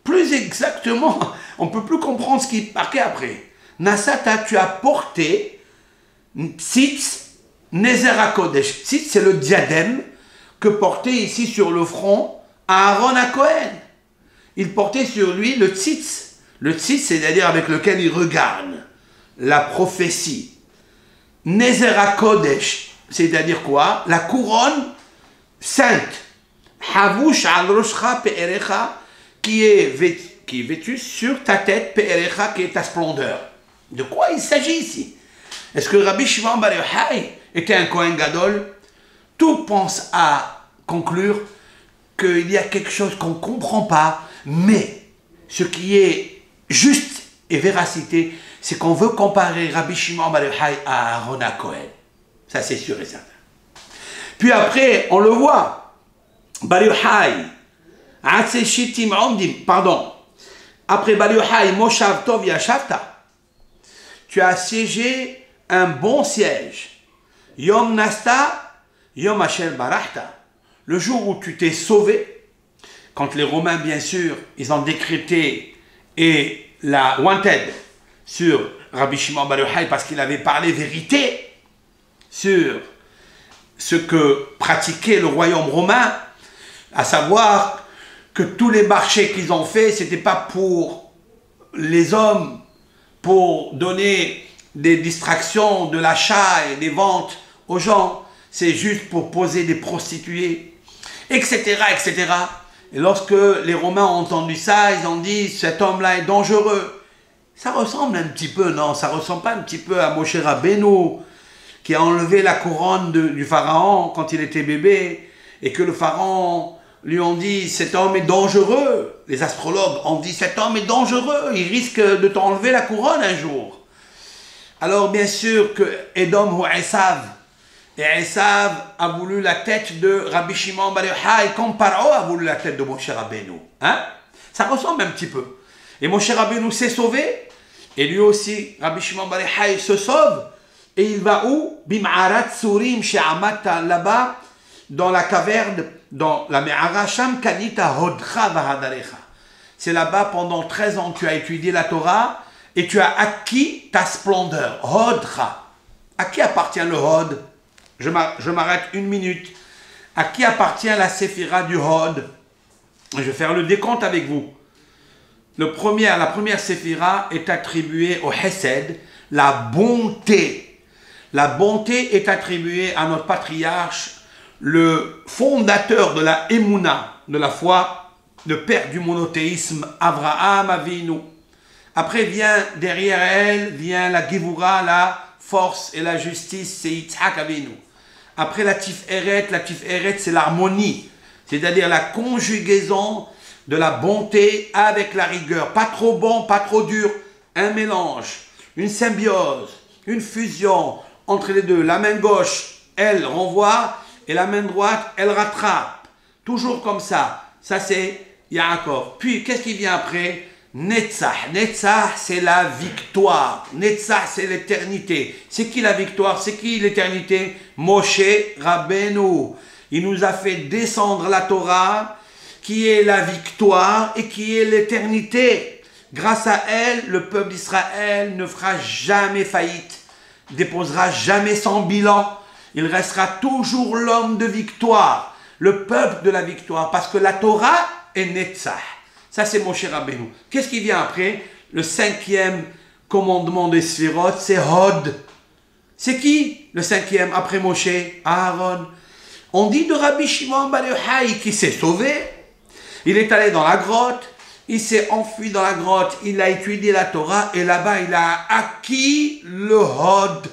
plus exactement, on ne peut plus comprendre ce qui est marqué après. Nasata, tu as porté Tzitz Nezer HaKodesh. Tzitz, c'est le diadème que portait ici sur le front Aaron à Kohen. Il portait sur lui le Tzitz. Le Tzitz, c'est-à-dire avec lequel il regarde la prophétie. Nezer HaKodesh, c'est-à-dire quoi? La couronne sainte. Havush al roshcha pe'erecha, qui est vêtue sur ta tête, pe'erecha, qui est ta splendeur. De quoi il s'agit ici? Est-ce que Rabbi Shimon Bar Yochai était un Kohen Gadol? Tout pense à conclure qu'il y a quelque chose qu'on ne comprend pas, mais ce qui est juste et véracité, c'est qu'on veut comparer Rabbi Shimon Bar Yochai à Aaron à Kohen. Ça c'est sûr et certain. Puis après, on le voit. Bar Yochai, pardon. Après Bar Yochai, Moshav Tov Yashavta. Tu as siégé un bon siège. Yom Nasta, Yom Asher Barachta. le jour où tu t'es sauvé, quand les Romains, bien sûr, ils ont décrété et la wanted sur Rabbi Shimon Bar Yochai parce qu'il avait parlé vérité sur ce que pratiquait le royaume romain, à savoir que tous les marchés qu'ils ont faits, ce n'était pas pour les hommes, pour donner des distractions de l'achat et des ventes aux gens, c'est juste pour poser des prostituées, etc., etc. Et lorsque les Romains ont entendu ça, ils ont dit, cet homme-là est dangereux. Ça ressemble un petit peu, non? Ça ressemble pas un petit peu à Moshe Rabbeinu, qui a enlevé la couronne du pharaon quand il était bébé, et que le pharaon lui ont dit, cet homme est dangereux. Les astrologues ont dit, cet homme est dangereux, il risque de t'enlever la couronne un jour. Alors bien sûr que Edom ou Esav, et Esav a voulu la tête de Rabbi Shimon Bar Yochai, comme Paro a voulu la tête de Moshe Rabbeinu. Hein? Ça ressemble un petit peu. Et Moshe Rabbeinu s'est sauvé, et lui aussi, Rabbi Shimon Bar Yochai se sauve, et il va où? Bim'arat Surim she'amata, là-bas, dans la caverne, dans la Me'ara Sham Kanita Hodcha Vahadarecha. C'est là-bas, pendant 13 ans, tu as étudié la Torah, et tu as acquis ta splendeur. Hodcha. À qui appartient le Hod? Je m'arrête une minute. À qui appartient la séphira du Hod? Je vais faire le décompte avec vous. La première séphira est attribuée au Hesed, la bonté. La bonté est attribuée à notre patriarche, le fondateur de la Emouna, de la foi, le père du monothéisme, Avraham Avinu. Après derrière elle, vient la Gevura, la force et la justice, c'est Yitzhak Avinu. Après la Tiferet c'est l'harmonie, c'est-à-dire la conjugaison de la bonté avec la rigueur. Pas trop bon, pas trop dur, un mélange, une symbiose, une fusion entre les deux. La main gauche, elle renvoie, et la main droite, elle rattrape. Toujours comme ça. Ça, c'est Yaakov. Puis, qu'est-ce qui vient après? Netzach. Netzach, c'est la victoire. Netzach, c'est l'éternité. C'est qui la victoire? C'est qui l'éternité? Moshe Rabbeinu. Il nous a fait descendre la Torah, qui est la victoire et qui est l'éternité. Grâce à elle, le peuple d'Israël ne fera jamais faillite, déposera jamais son bilan. Il restera toujours l'homme de victoire, le peuple de la victoire, parce que la Torah est Netzach. Ça, c'est Moshe Rabbeinu. Qu'est-ce qui vient après? Le 5e commandement des Sphirot, c'est Hod. C'est qui le 5e après Moshe? Aaron. On dit de Rabbi Shimon Bar Yochai qui s'est sauvé. Il est allé dans la grotte, il s'est enfui dans la grotte, il a étudié la Torah et là-bas, il a acquis le Hod.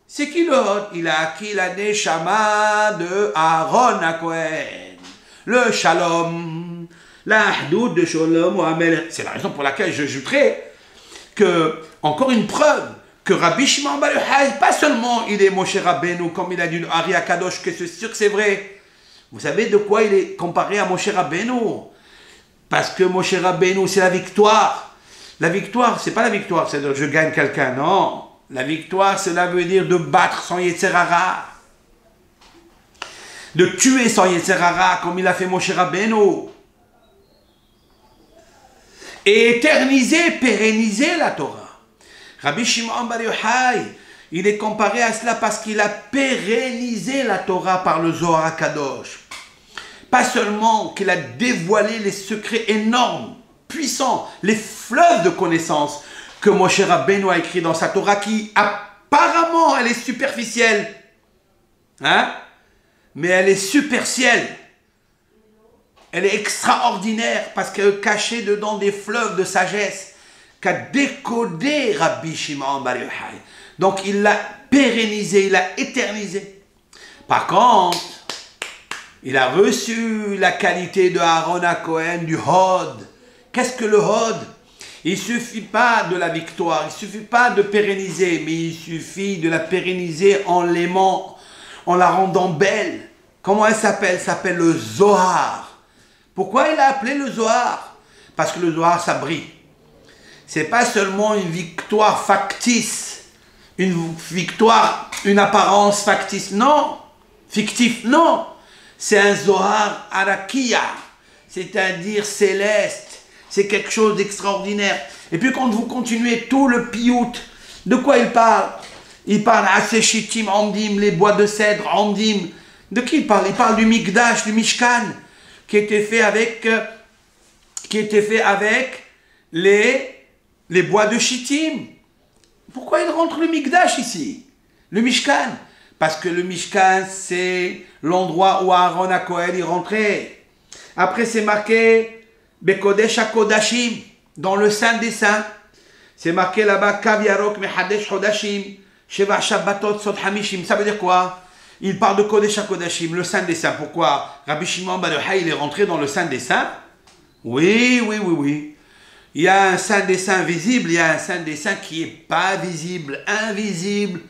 C'est qui le Hod? Il a acquis la Neshama de Aaron HaKohen. Le Shalom. L'Ahdoud de Shalom Mohamed. C'est la raison pour laquelle j'ajouterai que, encore une preuve, que Rabbi Shimon Bar Yochai, pas seulement il est Moshe Rabbeinu, comme il a dit Ari Akadosh, que c'est sûr que c'est vrai. Vous savez de quoi il est comparé à Moshe Rabbeinu? Parce que Moshe Rabbeinu, c'est la victoire. La victoire, c'est pas la victoire, c'est-à-dire je gagne quelqu'un, non. La victoire, cela veut dire de battre son Yetzer Hara. De tuer son Yetzer Hara, comme il a fait Moshe Rabbeinu. Et éterniser, pérenniser la Torah. Rabbi Shimon Bar Yochai, il est comparé à cela parce qu'il a pérennisé la Torah par le Zohar HaKadosh. Pas seulement qu'il a dévoilé les secrets énormes, puissants, les fleuves de connaissances que Moshe Rabbeinu a écrit dans sa Torah, qui apparemment elle est superficielle, hein? Mais elle est supercielle. Elle est extraordinaire parce qu'elle est cachée dedans des fleuves de sagesse qu'a décodé Rabbi Shimon Bar Yochai. Donc il l'a pérennisé, il l'a éternisé. Par contre, il a reçu la qualité de Aaron HaKohen, du Hod. Qu'est-ce que le Hod? Il ne suffit pas de la victoire, il ne suffit pas de pérenniser, mais il suffit de la pérenniser en l'aimant, en la rendant belle. Comment elle s'appelle? Elle s'appelle le Zohar. Pourquoi il a appelé le Zohar? Parce que le Zohar, ça brille. Ce n'est pas seulement une victoire factice, une victoire, une apparence factice, non. Fictif, non. C'est un Zohar Arakia, c'est-à-dire céleste. C'est quelque chose d'extraordinaire. Et puis quand vous continuez tout le piout, de quoi il parle? Il parle à Seshitim, Amdim, les bois de cèdre, Amdim. De qui il parle? Il parle du Mikdash, du Mishkan, qui était fait avec, les bois de Shittim. Pourquoi il rentre le Mikdash ici? Le Mishkan? Parce que le Mishkan, c'est l'endroit où Aaron HaKohen y rentrait. Après, c'est marqué Bekodesh HaKodashim, dans le Saint des Saints. C'est marqué là-bas Kav Yarok Mehadesh Hodashim, Sheva Shabbatot Sod Hamishim. Ça veut dire quoi? Il parle de Kodesh HaKodashim, le Saint des Saints. Pourquoi Rabbi Shimon Bar Yochai, il est rentré dans le Saint des Saints? Oui. Il y a un Saint des Saints visible, il y a un Saint des Saints qui n'est pas visible, invisible.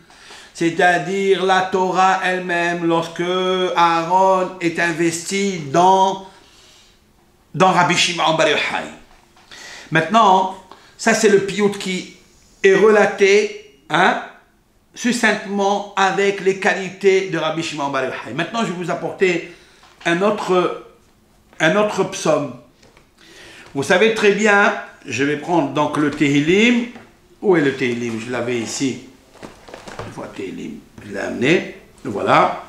C'est-à-dire la Torah elle-même, lorsque Aaron est investi dans Rabbi Shimon Bar Yochai. Maintenant, ça c'est le piout qui est relaté, succinctement avec les qualités de Rabbi Shimon Bar Yochai. Maintenant, je vais vous apporter un autre psaume. Vous savez très bien, je vais prendre donc le Tehillim. Où est le Tehillim? Je l'avais ici. Une fois Tehillim, je l'ai amené. Voilà.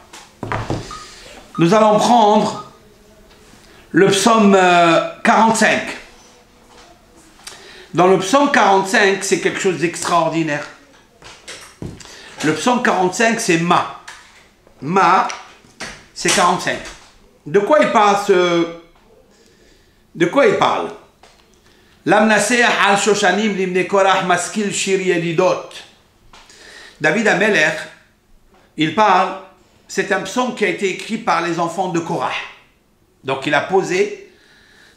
Nous allons prendre le psaume 45. Dans le psaume 45, c'est quelque chose d'extraordinaire. Le psaume 45, c'est Ma. Ma, c'est 45. De quoi il parle De quoi il parle? L'amnaseah al shoshanim limne korach maskil shir yedidot. David Ameler, il parle, c'est un psaume qui a été écrit par les enfants de Korah. Donc il a posé,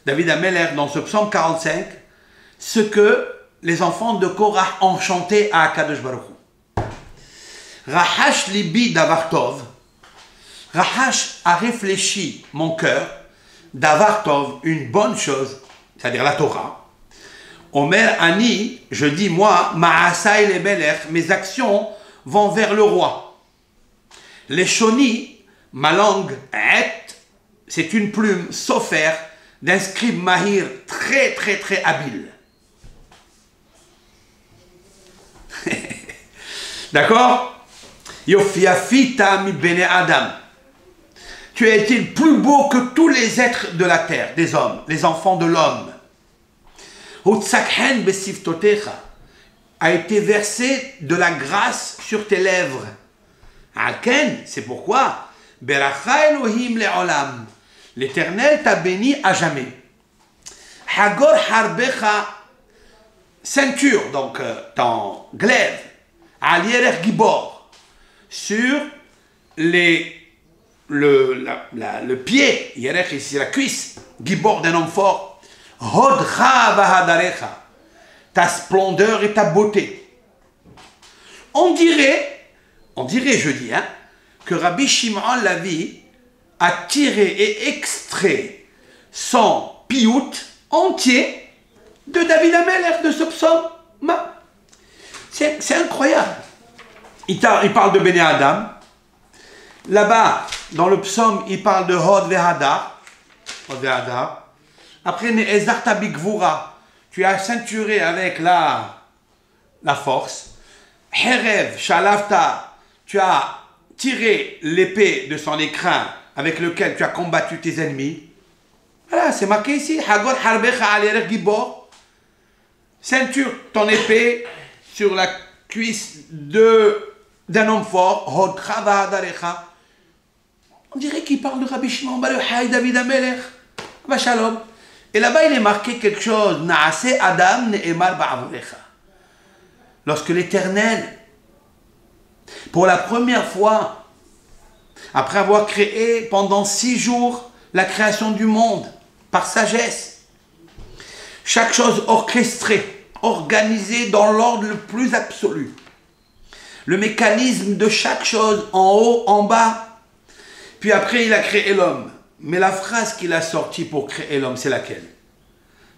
David Ameler, dans ce psaume 45, ce que les enfants de Korah ont chanté à Akadosh Baruch Hu. Rahash libi davar tov. Rahash a réfléchi mon cœur, davar tov, une bonne chose, c'est-à-dire la Torah. Omer Ani, je dis moi, Ma'asai le Belech, mes actions vont vers le roi. Les Shoni, ma langue, c'est une plume, sofer, d'un scribe mahir très habile. D'accord? Yofiafita mi bene Adam. Tu as été le plus beau que tous les êtres de la terre, des hommes, les enfants de l'homme. Hutzakhen besiftotecha, a été versé de la grâce sur tes lèvres. Alken, c'est pourquoi Beracha Elohim le'olam, l'Éternel t'a béni à jamais. Hagor harbecha, ceinture, donc ton glaive, al yerech gibor, sur le pied, yerech ici la cuisse, gibor d'un homme fort. Hodcha vahadarecha, ta splendeur et ta beauté. On dirait, je dis, que Rabbi Shimon Lavi a tiré et extrait son piout entier de David Ameler, de ce psaume. C'est incroyable. Il parle de Béné Adam. Là-bas, dans le psaume, il parle de Hod vehadar. Après, Ne'ezarta bigvura, tu as ceinturé avec la force. Herev shalavta, tu as tiré l'épée de son écrin avec lequel tu as combattu tes ennemis. Voilà, c'est marqué ici. Hagor harbecha al gibor. Ceinture ton épée sur la cuisse d'un homme fort. Hodcha vahadarecha. On dirait qu'il parle de Rabbi Shimon Bar Yochai, David Ameler. Shalom. Et là-bas, il est marqué quelque chose. Naase Adam ne'emar ba'avorecha. Lorsque l'Éternel, pour la première fois, après avoir créé pendant 6 jours la création du monde, par sagesse, chaque chose orchestrée, organisée dans l'ordre le plus absolu, le mécanisme de chaque chose en haut, en bas, puis après il a créé l'homme. Mais la phrase qu'il a sortie pour créer l'homme, c'est laquelle?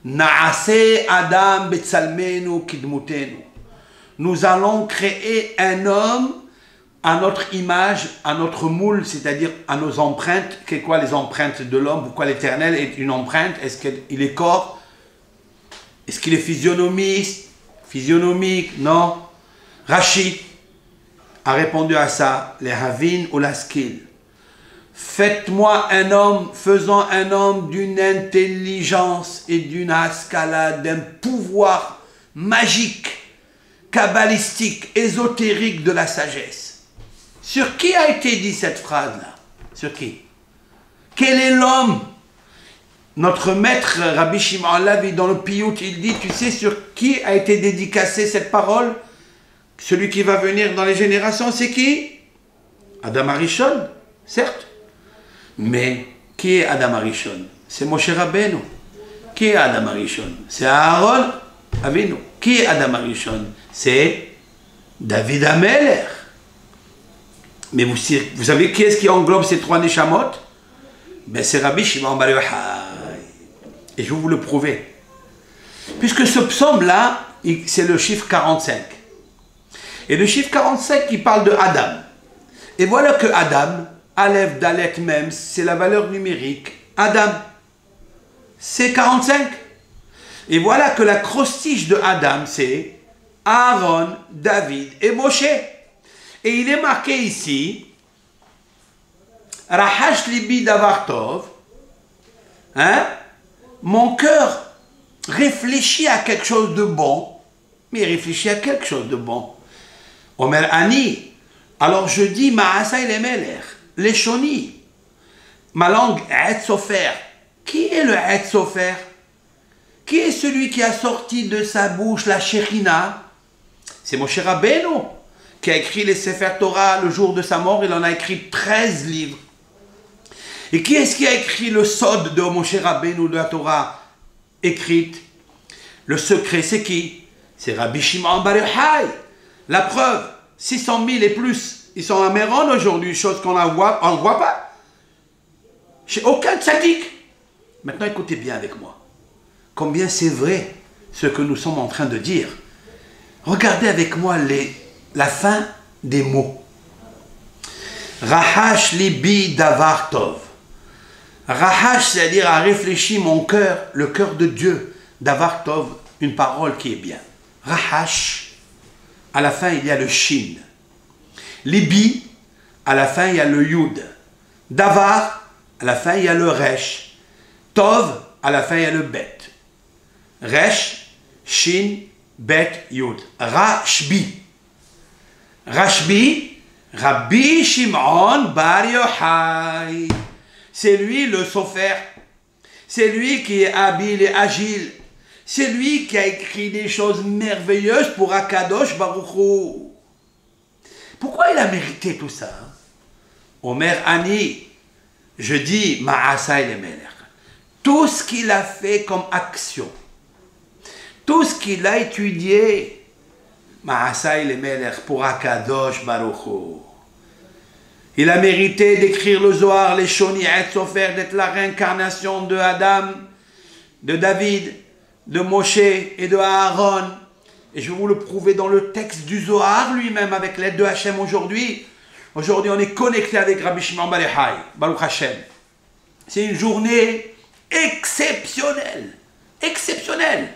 Naase Adam betzalmenu kidmutenu. Nous allons créer un homme à notre image, à notre moule, c'est-à-dire à nos empreintes. Qu'est quoi les empreintes de l'homme? Pourquoi l'Éternel est une empreinte? Est-ce qu'il est corps? Est-ce qu'il est physionomique? Non. Rachid a répondu à ça, les havin ou la skill. Faites-moi un homme, faisant un homme d'une intelligence et d'une haskala, d'un pouvoir magique, kabbalistique, ésotérique de la sagesse. Sur qui a été dit cette phrase-là? Sur qui? Quel est l'homme? Notre maître Rabbi Shimon Lavi dans le Piyut, il dit, tu sais sur qui a été dédicacée cette parole? Celui qui va venir dans les générations, c'est qui? Adam Arishon, certes. Mais qui est Adam Arishon? C'est Moshe Rabbeinu. Qui est Adam Arishon? C'est Aaron Avinu. Qui est Adam Arishon? C'est David Ameler. Mais vous savez qui est-ce qui englobe ces trois Neshamot? Ben c'est Rabbi Shimon Bar Yochai. Et je vais vous le prouver. Puisque ce psaume-là, c'est le chiffre 45. Et le chiffre 45 qui parle de Adam. Et voilà que Adam, Aleph, Dalet même, c'est la valeur numérique. Adam, c'est 45. Et voilà que la crostiche de Adam, c'est Aaron, David et Moshe. Et il est marqué ici, Rahash libi davar tov, hein? Mon cœur réfléchit à quelque chose de bon, mais il réfléchit à quelque chose de bon. Omer Ani, alors je dis Ma'asai le Meler, les Shoni, ma langue Et Sofer. Qui est le Et Sofer? Qui est celui qui a sorti de sa bouche la Shekhinah? C'est Moshe Rabbeinu qui a écrit les Sefer Torah le jour de sa mort. Il en a écrit 13 livres. Et qui est-ce qui a écrit le Sod de Moshe Rabbeinu de la Torah écrite? Le secret, c'est qui? C'est Rabbi Shimon Bar Yochai. La preuve, 600 000 et plus, ils sont à Méron aujourd'hui, chose qu'on ne voit pas. Chez aucun tzaddik. Maintenant, écoutez bien avec moi. Combien c'est vrai ce que nous sommes en train de dire. Regardez avec moi la fin des mots. Rahash libi davar tov. Rahash, c'est-à-dire a réfléchi mon cœur, le cœur de Dieu. Davar tov, une parole qui est bien. Rahash, à la fin il y a le shin. Libi, à la fin il y a le yud. Davar, à la fin il y a le resh. Tov, à la fin il y a le bet. Resh, shin, bet, yud. Rashbi. Rashbi, Rabbi Shimon Bar Yochai. C'est lui le sofer. C'est lui qui est habile et agile. C'est lui qui a écrit des choses merveilleuses pour Akadosh Baruch Hu. Pourquoi il a mérité tout ça? Omer Ani, je dis Ma'asai le Melech. Tout ce qu'il a fait comme action, tout ce qu'il a étudié, Ma'asai le Melech pour Akadosh Baruch Hu. Il a mérité d'écrire le Zohar, les Shoni Et Sofer, d'être la réincarnation de Adam, de David, de Moshe et de Aaron. Et je vais vous le prouver dans le texte du Zohar lui-même avec l'aide de Hachem aujourd'hui. Aujourd'hui, on est connecté avec Rabbi Shimon Bar Yochai, Baruch Hashem. C'est une journée exceptionnelle. Exceptionnelle.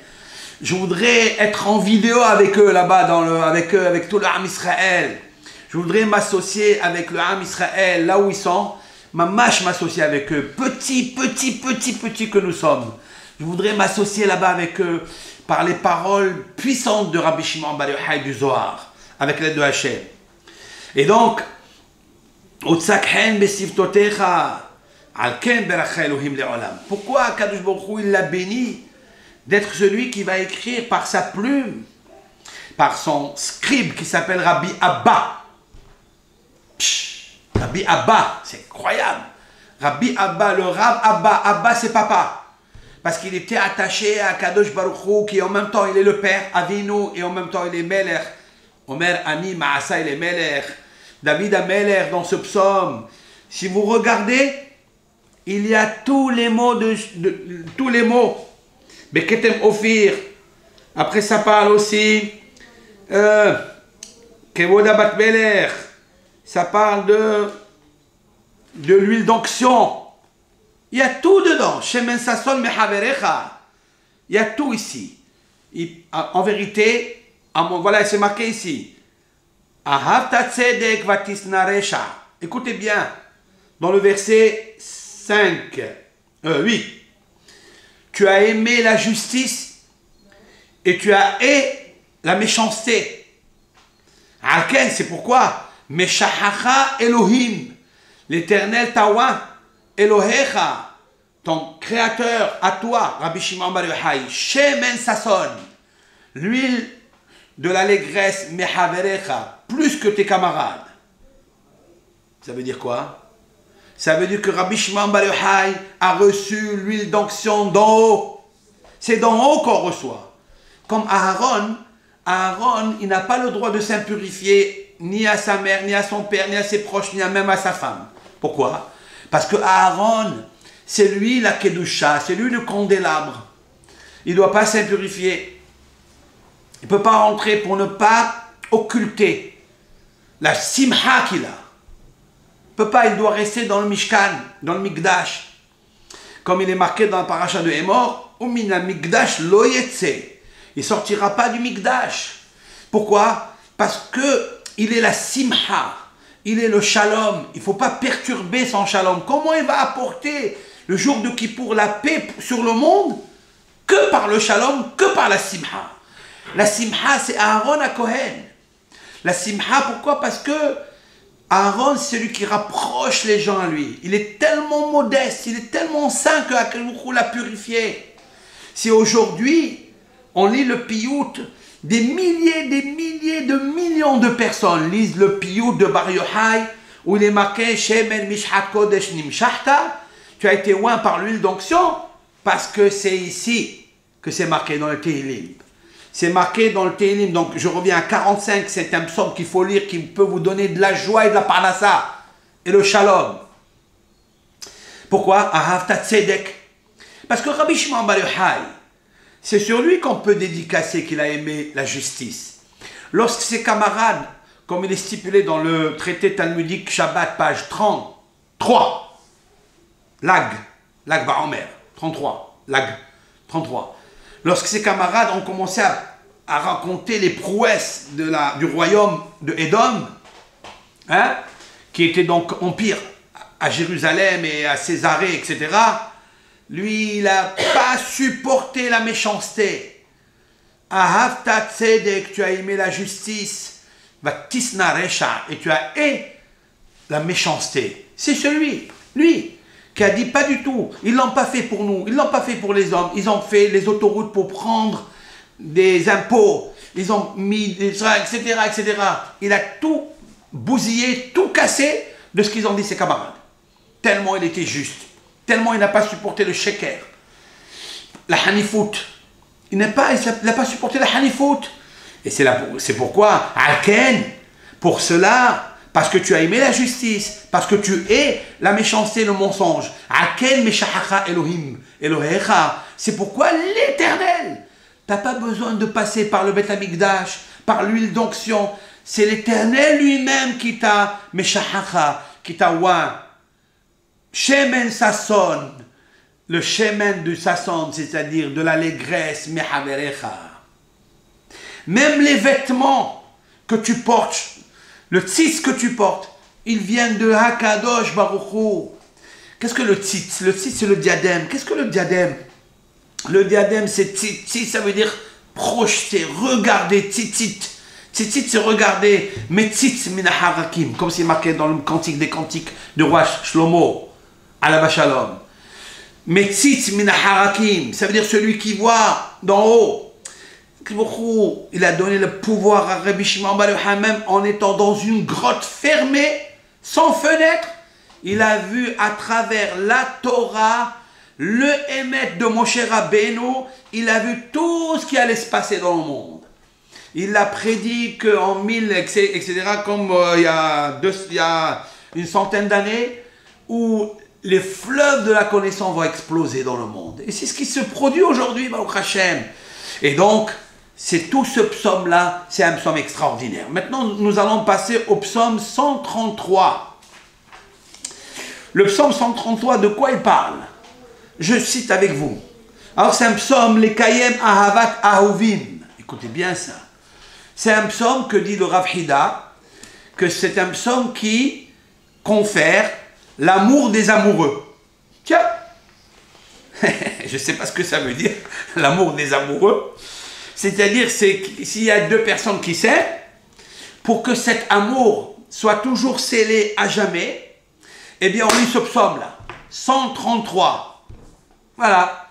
Je voudrais être en vidéo avec eux là-bas, avec eux, avec tout le Ham Israël. Je voudrais m'associer avec le Ham Israël, là où ils sont. Mamash m'associer avec eux. Petit que nous sommes. Je voudrais m'associer là-bas avec eux par les paroles puissantes de Rabbi Shimon Bar Yochai du Zohar, avec l'aide de Hachem. Et donc, pourquoi Kadosh Baruch Hu il l'a béni d'être celui qui va écrire par sa plume, par son scribe qui s'appelle Rabbi Abba. Rabbi Abba, c'est incroyable. Rabbi Abba, le Rav Abba, Abba c'est papa. Parce qu'il était attaché à Kadosh Baruch Hu, qui en même temps il est le père, Avinu, et en même temps il est Melech. Omer Ani Ma'asai le Melech. David Ameler dans ce psaume. Si vous regardez, il y a tous les mots tous les mots. Beketem Ophir. Après ça parle aussi Kevoda Bat Melech. ça parle de l'huile d'onction. Il y a tout dedans. Shemen sason mehaverecha. Il y a tout ici. En vérité, voilà, c'est marqué ici. Ahavta tzedek vatisnaresha. Écoutez bien, dans le verset 8. Tu as aimé la justice et tu as haï la méchanceté. Alken, c'est pourquoi Meshachacha Elohim, l'Éternel Tawa, Elohecha, ton créateur à toi, Rabbi Shimon Bar Yochai, Shemen Sason, l'huile de l'allégresse Mehaverecha, plus que tes camarades. Ça veut dire quoi? Ça veut dire que Rabbi Shimon Bar Yochai a reçu l'huile d'onction d'en haut. C'est d'en haut qu'on reçoit. Comme Aaron, il n'a pas le droit de s'impurifier ni à sa mère, ni à son père, ni à ses proches, ni même à sa femme. Pourquoi? Parce que Aaron, c'est lui la Kedusha, c'est lui le candélabre. Il ne doit pas s'impurifier. Il ne peut pas rentrer pour ne pas occulter la simha qu'il a. Il ne peut pas, il doit rester dans le Mishkan, dans le Mikdash. Comme il est marqué dans la paracha de Hémor, Umina Mikdash lo yetse. Il ne sortira pas du Mikdash. Pourquoi? Parce qu'il est la simha, il est le shalom. Il ne faut pas perturber son shalom. Comment il va apporter le jour de Kippour la paix sur le monde? Que par le shalom, que par la simha. La simha, c'est Aaron à Kohen. La simha, pourquoi? Parce que Aaron, c'est celui qui rapproche les gens à lui. Il est tellement modeste, il est tellement saint que Akadosh l'a purifié. Si aujourd'hui, on lit le piyut, des milliers, de millions de personnes lisent le piyut de Bar Yochai, où il est marqué Shemen Mishhat Kodesh Nimshachta, tu as été oint par l'huile d'onction, parce que c'est ici que c'est marqué dans le Tehillim. C'est marqué dans le Tehillim, donc je reviens à 45, c'est un psaume qu'il faut lire, qui peut vous donner de la joie et de la parnassa, et le shalom. Pourquoi? Ahavta tzedek. Parce que Rabbi Shimon Bar Yochai, c'est sur lui qu'on peut dédicacer qu'il a aimé la justice. Lorsque ses camarades, comme il est stipulé dans le traité talmudique Shabbat, page 33, Lag Baomer, 33, Lag 33. Lorsque ses camarades ont commencé à raconter les prouesses du royaume de Édom, hein, qui était donc empire à Jérusalem et à Césarée, etc., lui, il n'a pas supporté la méchanceté. Ahavta tzedek, tu as aimé la justice. Vatisna resha, et tu as haï la méchanceté. C'est celui, lui, qui a dit pas du tout. Ils ne l'ont pas fait pour nous, ils ne l'ont pas fait pour les hommes. Ils ont fait les autoroutes pour prendre des impôts. Ils ont mis des etc., etc. Il a tout bousillé, tout cassé de ce qu'ils ont dit ses camarades. Tellement il était juste. Tellement il n'a pas supporté le sheker, la hanifout. Il n'a pas supporté la hanifout. Et c'est pourquoi, Alken, pour cela, parce que tu as aimé la justice, parce que tu hais la méchanceté, le mensonge. Alken meshachacha Elohim, Elohecha. C'est pourquoi l'Éternel. Tu n'as pas besoin de passer par le Beth Amikdash, par l'huile d'onction. C'est l'Éternel lui-même qui t'a meshachacha, qui t'a oint. Shemen Sasson, le Shemen du Sasson, c'est-à-dire de l'allégresse, Mehaverecha. Même les vêtements que tu portes, le tzitz que tu portes, ils viennent de Hakadosh Baruch Hu. Qu'est-ce que le tzitz? Le tzitz, c'est le diadème. Qu'est-ce que le diadème? Le diadème, c'est tzitz, ça veut dire projeter, regarder, tzitzit. Tzitzit, c'est regarder, metzitz minaharakim, comme c'est marqué dans le cantique des cantiques de roi Shlomo. Alava Shalom. Metzitz minaharakim, ça veut dire celui qui voit d'en haut. Il a donné le pouvoir à Rabbi Shimon Bar Yochai, même en étant dans une grotte fermée, sans fenêtre. Il a vu à travers la Torah, le émet de Moshe Rabbeinu, il a vu tout ce qui allait se passer dans le monde. Il a prédit qu'en 1000, etc., comme il y a une centaine d'années, où les fleuves de la connaissance vont exploser dans le monde. Et c'est ce qui se produit aujourd'hui, Baruch Hashem. Et donc, c'est tout ce psaume-là, c'est un psaume extraordinaire. Maintenant, nous allons passer au psaume 133. Le psaume 133, de quoi il parle? Je cite avec vous. Alors, c'est un psaume, les Kayem Ahavat Ahuvim. Écoutez bien ça. C'est un psaume que dit le Rav Hida, que c'est un psaume qui confère l'amour des amoureux. Tiens, je ne sais pas ce que ça veut dire, l'amour des amoureux. C'est-à-dire, c'est s'il y a deux personnes qui s'aiment, pour que cet amour soit toujours scellé à jamais, eh bien, on lit ce psaume-là, 133. Voilà.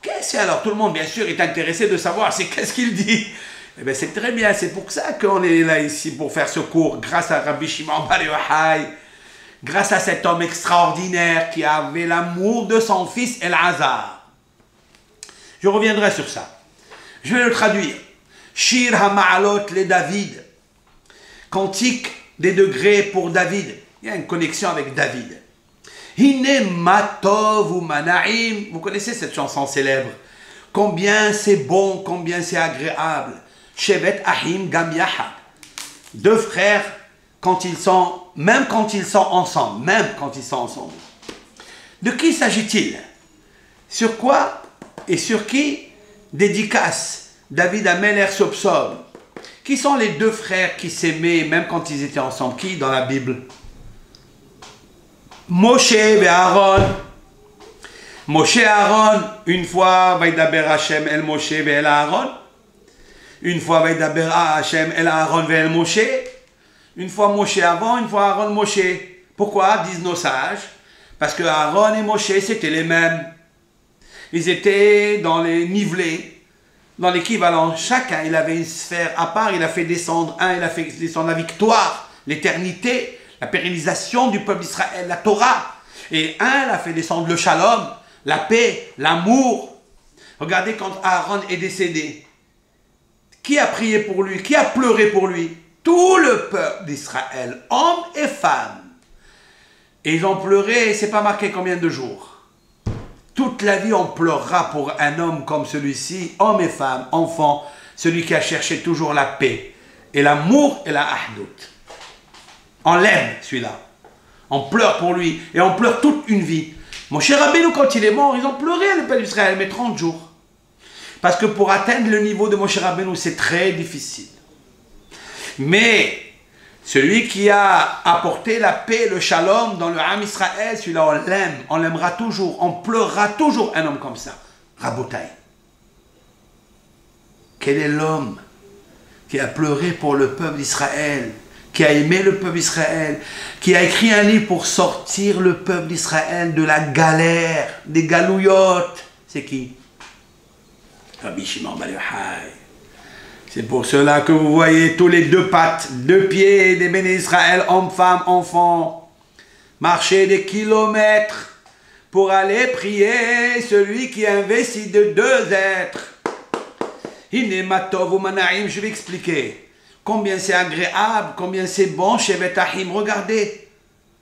Qu'est-ce que alors? Tout le monde, bien sûr, est intéressé de savoir c'est qu'est-ce qu'il dit. Eh bien, c'est très bien, c'est pour ça qu'on est là ici, pour faire ce cours, grâce à Rabbi Shimon Bar Yochai, grâce à cet homme extraordinaire qui avait l'amour de son fils El-Hazar. Je reviendrai sur ça. Je vais le traduire. Shir HaMa'alot le David. Cantique des degrés pour David. Il y a une connexion avec David. Hine matov ou manaim. Vous connaissez cette chanson célèbre. Combien c'est bon, combien c'est agréable. Shevet Ahim Gam Yahad. Deux frères, même quand ils sont ensemble. De qui s'agit-il? Sur quoi et sur qui dédicace David Ameler ce psaume? Qui sont les deux frères qui s'aimaient même quand ils étaient ensemble? Qui dans la Bible? Moshe et Aaron. Moshe et Aaron, une fois, Vaidaber Hashem el Moshe ve el Aaron. Une fois, Vaidaber Hashem el Aaron ve el Moshe. Une fois Moshe avant, une fois Aaron Moshe. Pourquoi, disent nos sages? Parce que Aaron et Moshe, c'était les mêmes. Ils étaient dans les nivelés, dans l'équivalent. Chacun, il avait une sphère à part. Il a fait descendre il a fait descendre la victoire, l'éternité, la pérennisation du peuple d'Israël, la Torah. Et il a fait descendre le shalom, la paix, l'amour. Regardez quand Aaron est décédé. Qui a prié pour lui? Qui a pleuré pour lui? Tout le peuple d'Israël, hommes et femmes. Et ils ont pleuré, c'est pas marqué combien de jours. Toute la vie, on pleurera pour un homme comme celui-ci, homme et femme, enfant, celui qui a cherché toujours la paix et l'amour et la ahdout. On l'aime, celui-là. On pleure pour lui et on pleure toute une vie. Mon cher Rabbeinu, quand il est mort, ils ont pleuré, le peuple d'Israël, mais 30 jours. Parce que pour atteindre le niveau de Moshe Rabbeinu, c'est très difficile. Mais celui qui a apporté la paix, le shalom dans le Ham Israël, celui-là on l'aime, on l'aimera toujours, on pleurera toujours un homme comme ça. Rabotai. Quel est l'homme qui a pleuré pour le peuple d'Israël, qui a aimé le peuple d'Israël, qui a écrit un livre pour sortir le peuple d'Israël de la galère, des galouillottes? C'est qui? Rabbi Shimon Bar Yochai. C'est pour cela que vous voyez tous les deux pattes, deux pieds des bénis Israël, hommes, femmes, enfants, marcher des kilomètres pour aller prier celui qui investit de deux êtres. Je vais expliquer combien c'est agréable, combien c'est bon chez Betahim.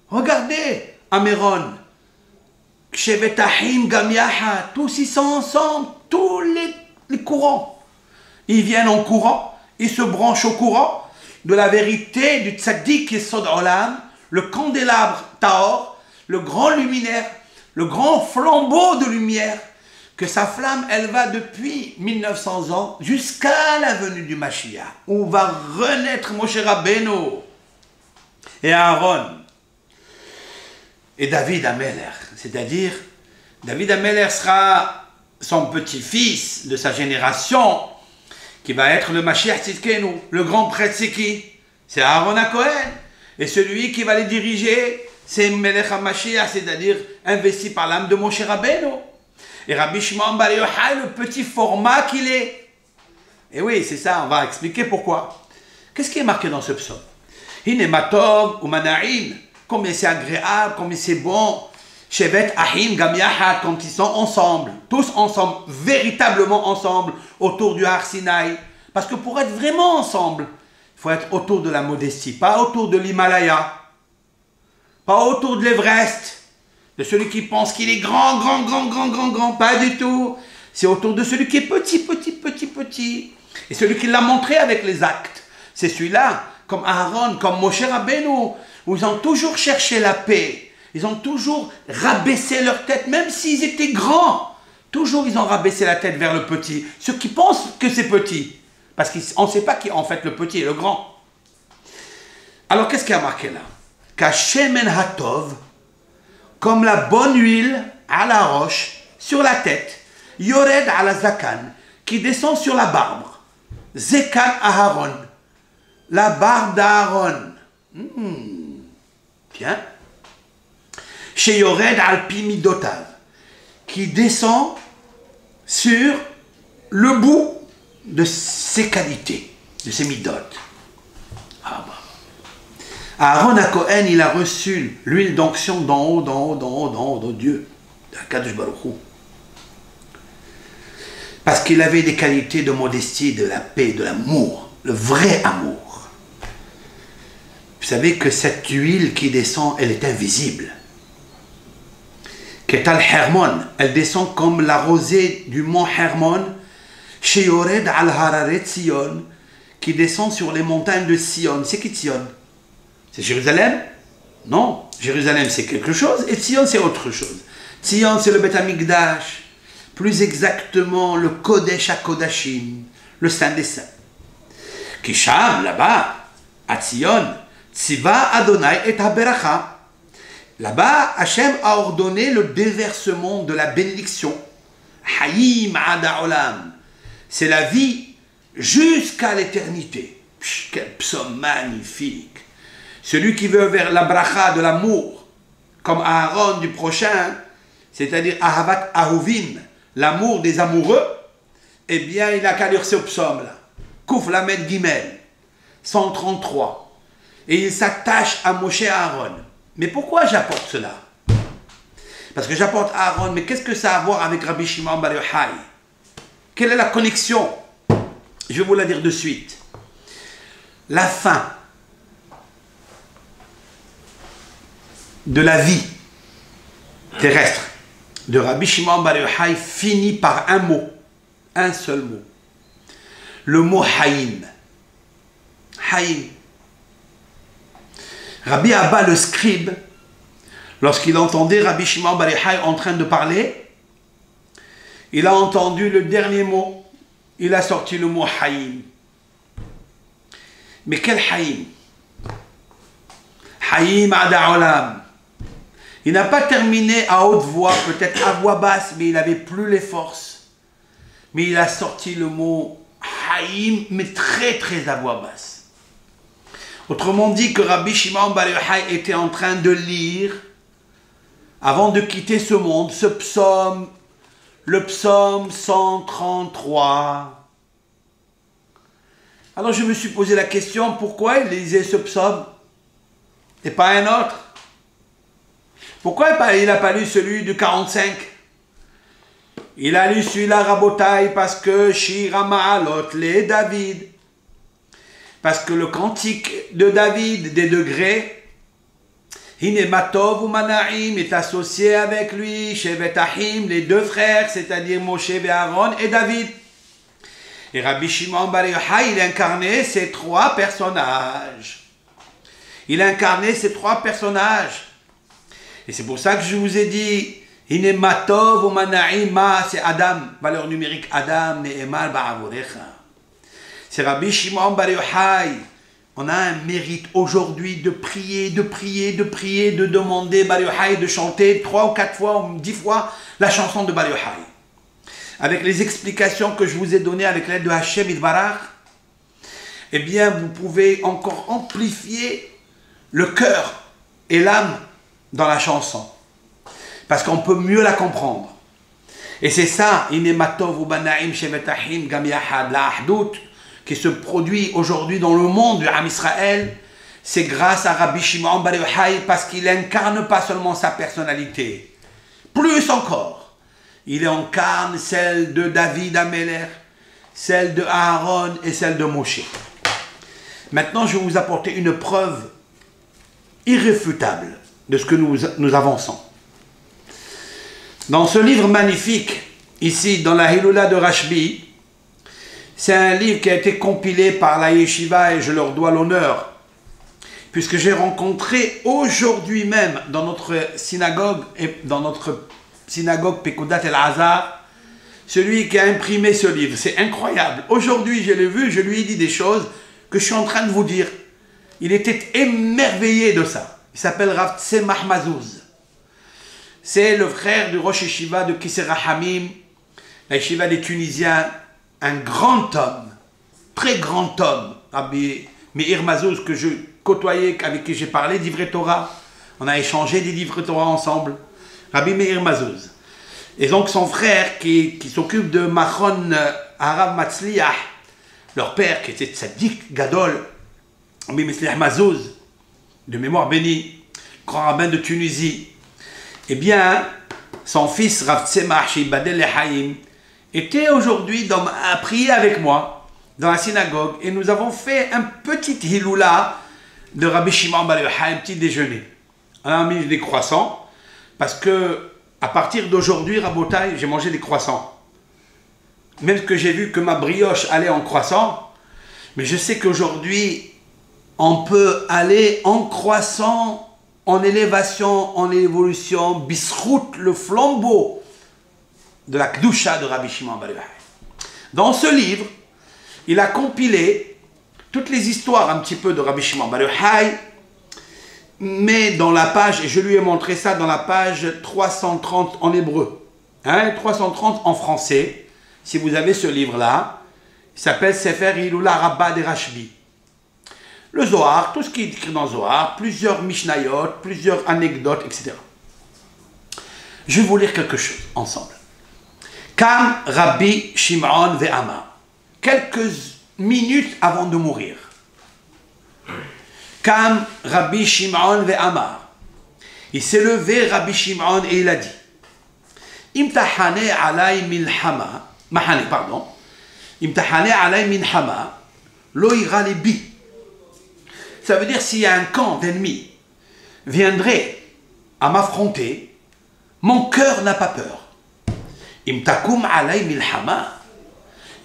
Regardez, Améron, chez Betahim, Gamiaha, tous ils sont ensemble, tous les courants. Ils viennent en courant, ils se branchent au courant de la vérité du tzaddik Yesod Olam, le candélabre Tahor, le grand luminaire, le grand flambeau de lumière, que sa flamme, elle va depuis 1900 ans jusqu'à la venue du Mashiach, où va renaître Moshe Rabbeinu et Aaron et David Ameler. C'est-à-dire, David Ameler sera son petit-fils de sa génération, qui va être le Mashiach Tzidkenu. Le grand prêtre, c'est qui? C'est Aaron HaKohen. Et celui qui va les diriger, c'est Melech HaMashiach, c'est-à-dire investi par l'âme de Moshe Rabbeinu. Et Rabbi Shimon Bar Yochai, le petit format qu'il est. Et oui, c'est ça, on va expliquer pourquoi. Qu'est-ce qui est marqué dans ce psaume? Hine matov ou manaim. Combien c'est agréable, combien c'est bon. Shevet Ahim Gamiaha, quand ils sont ensemble, tous ensemble, véritablement ensemble, autour du Har Sinaï. Parce que pour être vraiment ensemble, il faut être autour de la modestie, pas autour de l'Himalaya, pas autour de l'Everest, de celui qui pense qu'il est grand, pas du tout. C'est autour de celui qui est petit, Et celui qui l'a montré avec les actes, c'est celui-là, comme Aaron, comme Moshe Rabbeinu, où ils ont toujours cherché la paix. Ils ont toujours rabaissé leur tête, même s'ils étaient grands. Toujours, ils ont rabaissé la tête vers le petit. Ceux qui pensent que c'est petit. Parce qu'on ne sait pas qui est en fait le petit et le grand. Alors, qu'est-ce qu'il y a marqué là? Kashemen hatov, comme la bonne huile à la roche, sur la tête, yored à la zakan, qui descend sur la barbe. Zekan Aharon, la barbe d'Aaron. Tiens. Chez yored al pimidotav, qui descend sur le bout de ses qualités, de ses midotes. Ah bah. Aaron à Cohen, il a reçu l'huile d'onction d'en haut, d'en haut, d'en haut, d'en haut de Dieu, d'Akadosh Baruch Hu. Parce qu'il avait des qualités de modestie, de la paix, de l'amour, le vrai amour. Vous savez que cette huile qui descend, elle est invisible. Ketal Hermon, elle descend comme la rosée du mont Hermon, chez Yored al Hararet Sion, qui descend sur les montagnes de Sion. C'est qui Sion? C'est Jérusalem? Non, Jérusalem c'est quelque chose et Sion c'est autre chose. Sion c'est le Beth Amikdash, plus exactement le Kodesh HaKodashim, le Saint des Saints. Kisham, là-bas, à Sion, Tziva Adonai et Haberacha. Là-bas, Hachem a ordonné le déversement de la bénédiction. Hayim Ada Olam. C'est la vie jusqu'à l'éternité. Quel psaume magnifique. Celui qui veut vers la bracha de l'amour, comme Aaron du prochain, c'est-à-dire Ahavat Ahuvim, l'amour des amoureux, eh bien, il n'a qu'à lire ce psaume-là. Kouf Lamed Gimel, 133. Et il s'attache à Moshe Aaron. Mais pourquoi j'apporte cela? Parce que j'apporte Aaron, mais qu'est-ce que ça a à voir avec Rabbi Shimon Bar Yochai? Quelle est la connexion? Je vais vous la dire de suite. La fin de la vie terrestre de Rabbi Shimon Bar Yochai finit par un mot, un seul mot. Le mot Haïm. Haïm. Rabbi Abba le scribe, lorsqu'il entendait Rabbi Shimon Bar Yochai en train de parler, il a entendu le dernier mot, il a sorti le mot Haïm. Mais quel Haïm? Haïm Ada Olam. Il n'a pas terminé à haute voix, peut-être à voix basse, mais il n'avait plus les forces. Mais il a sorti le mot Haïm, mais très très à voix basse. Autrement dit que Rabbi Shimon Bar Yochai était en train de lire, avant de quitter ce monde, ce psaume, le psaume 133. Alors je me suis posé la question, pourquoi il lisait ce psaume et pas un autre? Pourquoi il n'a pas lu celui du 45? Il a lu celui-là, Rabotai, parce que Shira Ma'alot, les David. Parce que le cantique de David, des degrés, Hinematov ou Manaim, est associé avec lui, Shevet Ahim, les deux frères, c'est-à-dire Moshe et Aaron et David. Et Rabbi Shimon Bar Yochai, il incarnait ces trois personnages. Il incarnait ces trois personnages. Et c'est pour ça que je vous ai dit, Hinematov ou Manaima, c'est Adam, valeur numérique Adam, Ne'emal Ba'avorecha. C'est Rabbi Shimon Bar Yochai. On a un mérite aujourd'hui de prier, de prier, de prier, de demander Bar Yochai, de chanter 3 ou 4 fois ou 10 fois la chanson de Bar Yochai. Avec les explications que je vous ai données avec l'aide de Hachem Itbarach, eh bien vous pouvez encore amplifier le cœur et l'âme dans la chanson. Parce qu'on peut mieux la comprendre. Et c'est ça, Inematov ou Banaim Shevetahim Gam Yahad la Ahdout, qui se produit aujourd'hui dans le monde du Am Israël, c'est grâce à Rabbi Shimon Bar Yochai, parce qu'il incarne pas seulement sa personnalité, plus encore, il incarne celle de David Améler, celle de Aaron et celle de Moshe. Maintenant, je vais vous apporter une preuve irréfutable de ce que nous avançons. Dans ce livre magnifique, ici, dans la Hilula de Rashbi, C'est un livre qui a été compilé par la Yeshiva et je leur dois l'honneur, puisque j'ai rencontré aujourd'hui même dans notre synagogue Pekoudat El Hazar, celui qui a imprimé ce livre. C'est incroyable. Aujourd'hui, je l'ai vu, je lui ai dit des choses que je suis en train de vous dire. Il était émerveillé de ça. Il s'appelle Rav Tzemach Mazouz. C'est le frère du Rosh Yeshiva de Kisera Hamim, la Yeshiva des Tunisiens, un grand homme, très grand homme, Rabbi Meir Mazouz, que je côtoyais, avec qui j'ai parlé d'Ivrei Torah. On a échangé des livres Torah ensemble. Rabbi Meir Mazouz. Et donc son frère qui s'occupe de Machon Harav Matzliach, leur père qui était tzaddik gadol, Rabbi Meir Mazouz, de mémoire bénie, grand rabbin de Tunisie. Eh bien, son fils Rav Tzemach Sheibadel Lechaim était aujourd'hui à prier avec moi dans la synagogue et nous avons fait un petit hiloula de Rabbi Shimon Bar Yochai, un petit déjeuner. On a mis des croissants parce que à partir d'aujourd'hui, Rabotai, j'ai mangé des croissants. Même que j'ai vu que ma brioche allait en croissant, mais je sais qu'aujourd'hui, on peut aller en croissant, en élévation, en évolution, bisrout, le flambeau de la Kdusha de Rabbi Shimon Bar Yochai. Dans ce livre, il a compilé toutes les histoires un petit peu de Rabbi Shimon Bar Yochai, mais dans la page, et je lui ai montré ça dans la page 330 en hébreu, 330 en français, si vous avez ce livre-là, il s'appelle Sefer Hilula Rabbah de Rashbi. Le Zohar, tout ce qui est écrit dans le Zohar, plusieurs Mishnayot, plusieurs anecdotes, etc. Je vais vous lire quelque chose ensemble. Kam Rabbi Shimon ve'amar, quelques minutes avant de mourir. Kam Rabbi Shimon ve'amar, il s'est levé Rabbi Shimon et il a dit, Imtahane alay milhama, Imtahane alay minhama, lo ira libi. Ça veut dire s'il y a un camp d'ennemis viendrait à m'affronter, mon cœur n'a pas peur. Imtakum alay milhama,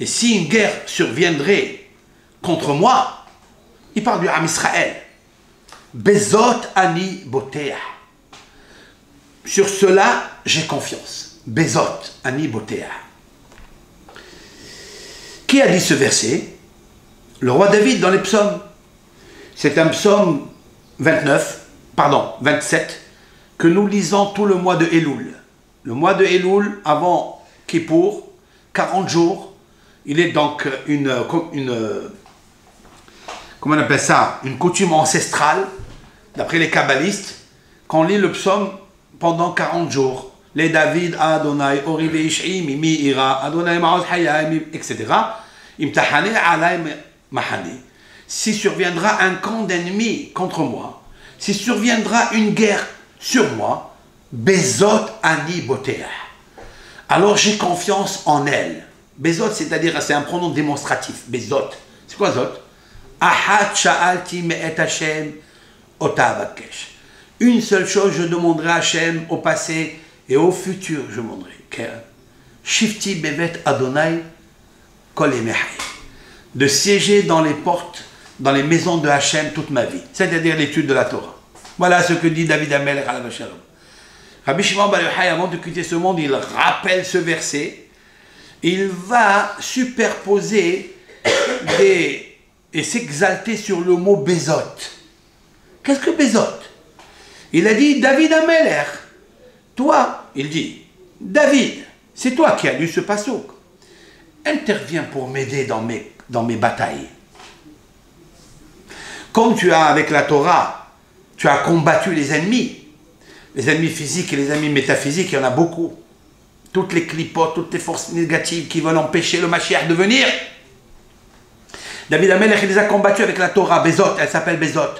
et si une guerre surviendrait contre moi, il parle du Am Israël. Bezot ani boteah. Sur cela, j'ai confiance. Bezot ani boteah. Qui a dit ce verset? Le roi David dans les psaumes. C'est un psaume 27, que nous lisons tout le mois de Elul. Le mois de Elul, avant Kippour, 40 jours, il est donc comment on appelle ça, une coutume ancestrale, d'après les kabbalistes, qu'on lit le psaume pendant 40 jours. Les David, Adonai, Orive Ish'i, Mimi Ira, Adonai Ma'oz Hayah, etc. Imtahane alay mahane. Si surviendra un camp d'ennemis contre moi, si surviendra une guerre sur moi, Bezot ani boteah. Alors j'ai confiance en elle. Bezot, c'est-à-dire, c'est un pronom démonstratif. Bezot. C'est quoi Zot? Ahad sha'alti me'et Hashem ota avakesh. Une seule chose, je demanderai à Hashem au passé et au futur, je demanderai. Shifti bevet Adonai kol yemei. De siéger dans les portes, dans les maisons de Hashem toute ma vie. C'est-à-dire l'étude de la Torah. Voilà ce que dit David HaMelech alav shalom. Rabbi Shimon Bar Yochai, avant de quitter ce monde, il rappelle ce verset. Il va superposer et s'exalter sur le mot Bezot. Qu'est-ce que Bezot? Il a dit David HaMelech. Toi, il dit, David, c'est toi qui as lu ce passouk. Interviens pour m'aider dans mes batailles. Comme tu as avec la Torah, tu as combattu les ennemis physiques et les ennemis métaphysiques, il y en a beaucoup. Toutes les clipotes, toutes les forces négatives qui veulent empêcher le Mashiach de venir. David HaMelech, il les a combattus avec la Torah, Bezot, elle s'appelle Bezot.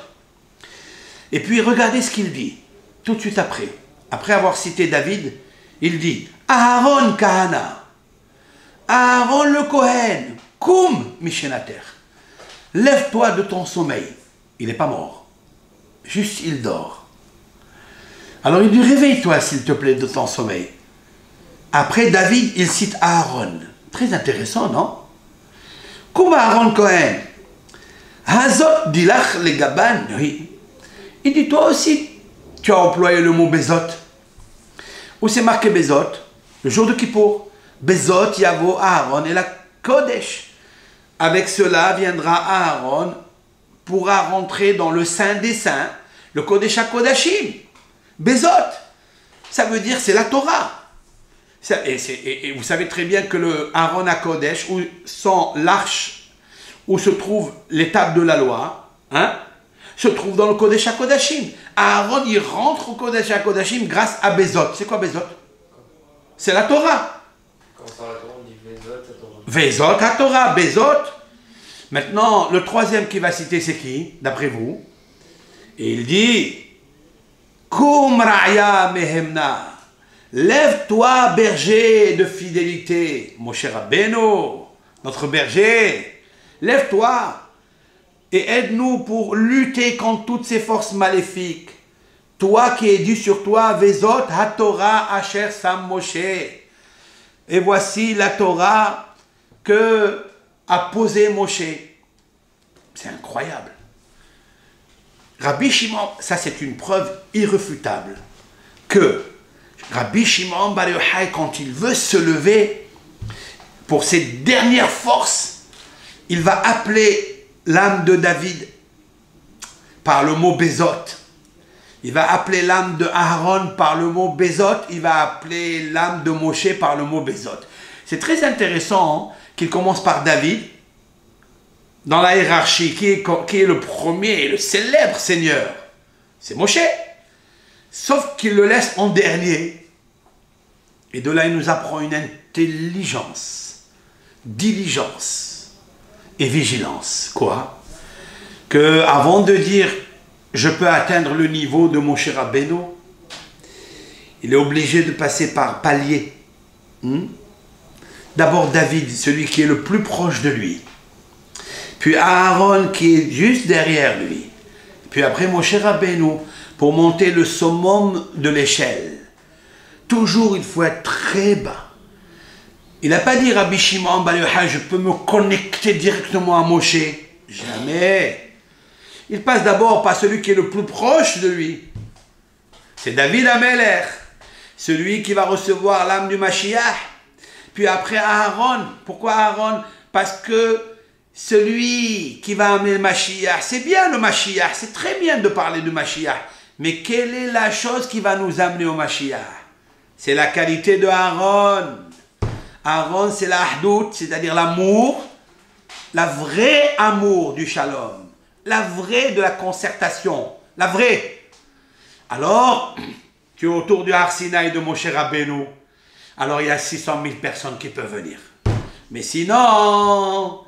Et puis regardez ce qu'il dit, tout de suite après avoir cité David, il dit, Aaron Kahana, Aaron le Kohen, Koum Mishenater, lève-toi de ton sommeil. Il n'est pas mort, juste il dort. Alors il dit, réveille-toi s'il te plaît de ton sommeil. Après David, il cite Aaron. Très intéressant, non? Comme Aaron Cohen. Hazot dilach le gaban. Oui. Il dit, toi aussi, tu as employé le mot Bezot. Où c'est marqué Bezot? Le jour de Kippour. Bezot yavo Aaron et la Kodesh. Avec cela viendra Aaron, pourra rentrer dans le Saint des Saints, le Kodesh HaKodashim. Bezot, ça veut dire c'est la Torah. Et vous savez très bien que le Aaron HaKodesh, où sont l'arche, où se trouve l'étape de la loi, hein, se trouve dans le Kodesh HaKodashim. Aaron, il rentre au Kodesh HaKodashim grâce à Bezot. C'est quoi Bezot? C'est la Torah. Quand on parle la Torah, on dit Bezot, Bezot à Torah, Bezot. Maintenant, le troisième qui va citer, c'est qui, d'après vous? Et il dit, Kum Ra'ya Mehemna, lève-toi, berger de fidélité, mon cher Rabbeinu, notre berger, lève-toi et aide-nous pour lutter contre toutes ces forces maléfiques. Toi qui es dit sur toi, Vezot HaTorah Asher Sam Moshe. Et voici la Torah que a posée Moshe. C'est incroyable. Rabbi Shimon, ça c'est une preuve irréfutable que Rabbi Shimon Bar Yochai, quand il veut se lever pour ses dernières forces, il va appeler l'âme de David par le mot Bezot. Il va appeler l'âme de Aaron par le mot Bezot. Il va appeler l'âme de Moshe par le mot Bezot. C'est très intéressant qu'il commence par David, dans la hiérarchie, qui est le premier et le célèbre Seigneur. C'est Moshe. Sauf qu'il le laisse en dernier. Et de là, il nous apprend une intelligence, diligence et vigilance. Quoi? Que avant de dire je peux atteindre le niveau de Moshe Rabbeinu, il est obligé de passer par paliers. D'abord David, celui qui est le plus proche de lui. Puis Aaron qui est juste derrière lui. Puis après Moshe Rabbeinu, pour monter le summum de l'échelle. Toujours il faut être très bas. Il n'a pas dit Rabbi Shimon Bar Yochai, je peux me connecter directement à Moshe. Jamais. Il passe d'abord par celui qui est le plus proche de lui. C'est David Amelech, celui qui va recevoir l'âme du Mashiach. Puis après Aaron. Pourquoi Aaron? Parce que celui qui va amener le Mashiach, c'est bien le Mashiach, c'est très bien de parler du Mashiach. Mais quelle est la chose qui va nous amener au Mashiach? C'est la qualité de Aaron. Aaron, c'est la ahdout, c'est-à-dire l'amour, la vraie amour du shalom. La vraie de la concertation, la vraie. Alors, tu es autour du Har Sinaï de Moshe Rabbeinu. Alors, il y a 600 000 personnes qui peuvent venir. Mais sinon,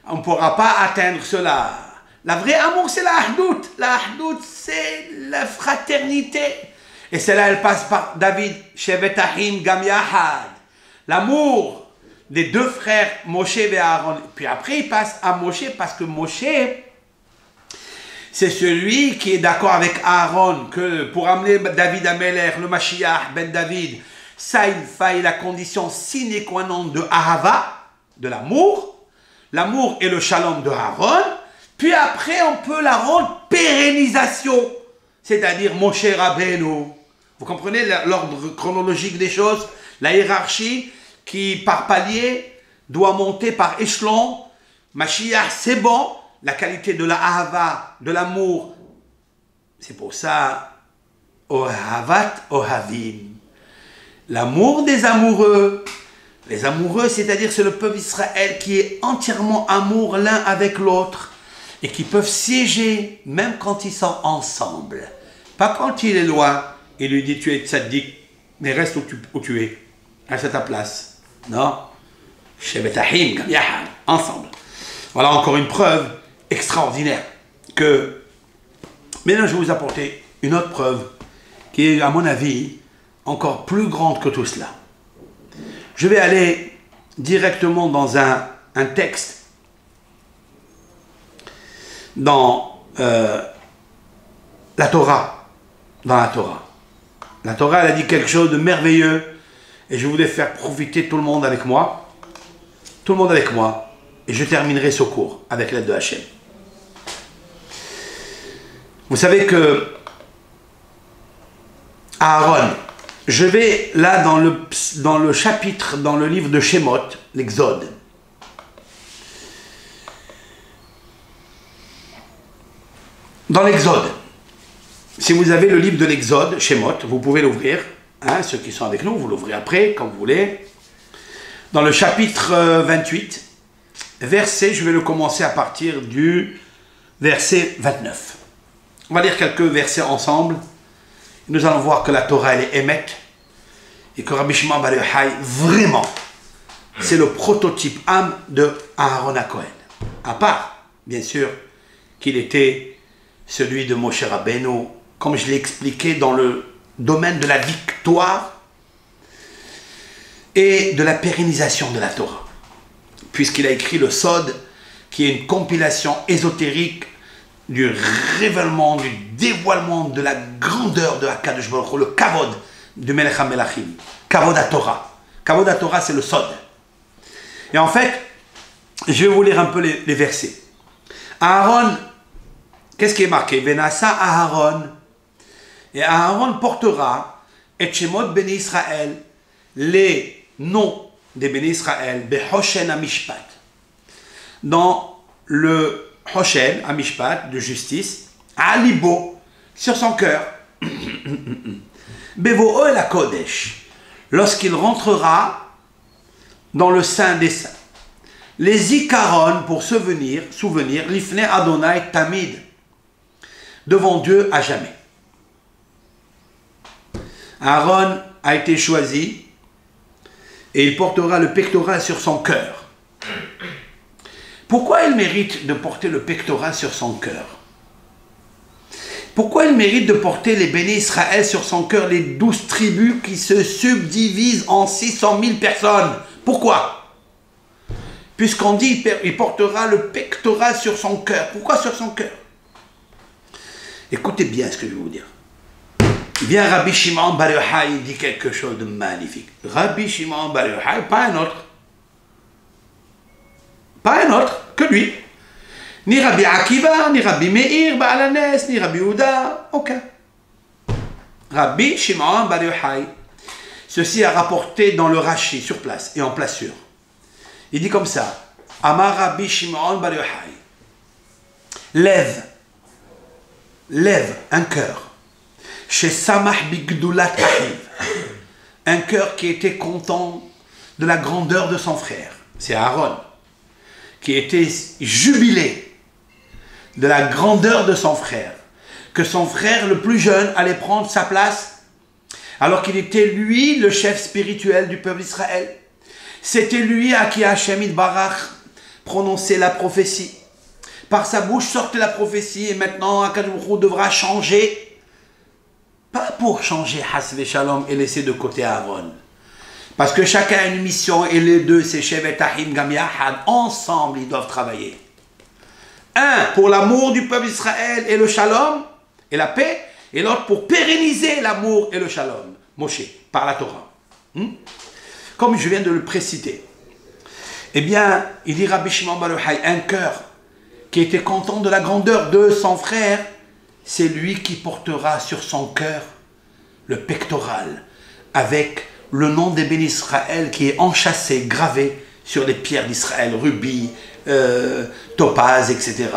on ne pourra pas atteindre cela. La vraie amour, c'est la ahdout. La ahdout, c'est la fraternité. Et celle-là, elle passe par David, Shevet Ahim Gam Yahad. L'amour des deux frères, Moshe et Aaron. Puis après, il passe à Moshe parce que Moshe, c'est celui qui est d'accord avec Aaron que pour amener David Amelech, le Mashiach, Ben David, ça il faille la condition sine qua non de Ahava, de l'amour. L'amour et le shalom de Aaron. Puis après, on peut la rendre pérennisation, c'est-à-dire Moshe Rabbeinu. Vous comprenez l'ordre chronologique des choses? La hiérarchie qui, par palier, doit monter par échelon. Mashiach, c'est bon. La qualité de la ahava, de l'amour. C'est pour ça, Ohavat Ohavim. L'amour des amoureux. Les amoureux, c'est-à-dire c'est le peuple d'Israël qui est entièrement amour l'un avec l'autre et qui peuvent siéger même quand ils sont ensemble. Pas quand il est loin, il lui dit tu es tzaddik, mais reste où tu es, reste à ta place. Non, Shevet Ahim, Gam Yahad, ensemble. Voilà encore une preuve extraordinaire que... Maintenant, je vais vous apporter une autre preuve qui est, à mon avis, encore plus grande que tout cela. Je vais aller directement dans un texte, dans la Torah. Dans la Torah. La Torah, elle a dit quelque chose de merveilleux et je voulais faire profiter tout le monde avec moi. Tout le monde avec moi. et je terminerai ce cours avec l'aide de Hachem. Vous savez que Aaron, je vais là dans le chapitre, dans le livre de Shemot, l'Exode. Dans l'Exode, si vous avez le livre de l'Exode, Shemot, vous pouvez l'ouvrir. Hein, ceux qui sont avec nous, vous l'ouvrez après, quand vous voulez. Dans le chapitre 28, verset, je vais le commencer à partir du verset 29. On va lire quelques versets ensemble. Nous allons voir que la Torah, elle est émette. Et que Rabbi Shimon Bar Yochai, vraiment, c'est le prototype âme de Aaron HaKohen. À part, bien sûr, qu'il était celui de Moshe Rabbeinu, comme je l'ai expliqué dans le domaine de la victoire et de la pérennisation de la Torah. Puisqu'il a écrit le Sod, qui est une compilation ésotérique du révèlement, du dévoilement de la grandeur de HaKadosh Baruch Hu, le Kavod du Melech HaMelachim. Kavod HaTorah. Kavod HaTorah, c'est le Sod. Et en fait, je vais vous lire un peu les versets. Aaron, qu'est-ce qui est marqué? Venasa Aaron. Et Aaron portera et Shemot Beni Israël, les noms des Beni Israël, Behoshen Amishpat. Dans le Hoshen, Amishpat, de justice, Alibo, sur son cœur. Bevo'o el Kodesh, lorsqu'il rentrera dans le Saint des Saints. Les Zikaron, pour souvenir, Lifnei Adonai Tamid, devant Dieu à jamais. Aaron a été choisi et il portera le pectoral sur son cœur. Pourquoi il mérite de porter le pectoral sur son cœur? Pourquoi il mérite de porter les bénis Israël sur son cœur, les 12 tribus qui se subdivisent en 600 000 personnes? Pourquoi? Puisqu'on dit il portera le pectoral sur son cœur. Pourquoi sur son cœur? Écoutez bien ce que je vais vous dire. Bien, Rabbi Shimon Bar Yochai dit quelque chose de magnifique. Rabbi Shimon Bar Yochai, pas un autre. Pas un autre que lui. Ni Rabbi Akiva, ni Rabbi Meir, Baal Hanes, ni Rabbi Yehuda, aucun. Rabbi Shimon Bar Yochai. Ceci a rapporté dans le Rashi, sur place et en placure. Il dit comme ça. Amar Rabbi Shimon Bar Yochai. Lève un cœur. Chez Samah Bigdulat Ahiv. Un cœur qui était content de la grandeur de son frère. C'est Aaron. Qui était jubilé de la grandeur de son frère. Que son frère le plus jeune allait prendre sa place. Alors qu'il était lui le chef spirituel du peuple d'Israël. C'était lui à qui Hachem Yitbarach prononçait la prophétie. Par sa bouche sortait la prophétie et maintenant HaKadosh Baruch Hu devra changer. Pas pour changer Hasve Shalom et laisser de côté Aaron. Parce que chacun a une mission et les deux, c'est Shevet Ahim Gam Yahad, ensemble ils doivent travailler. Un pour l'amour du peuple d'Israël et le Shalom et la paix, et l'autre pour pérenniser l'amour et le Shalom. Moshe, par la Torah. Comme je viens de le préciter. Eh bien, il dit Rabbi Shimon Bar Yochai, un cœur qui était content de la grandeur de son frère, c'est lui qui portera sur son cœur le pectoral avec le nom des bénis Israël qui est enchâssé, gravé sur les pierres d'Israël, rubis, topaz, etc.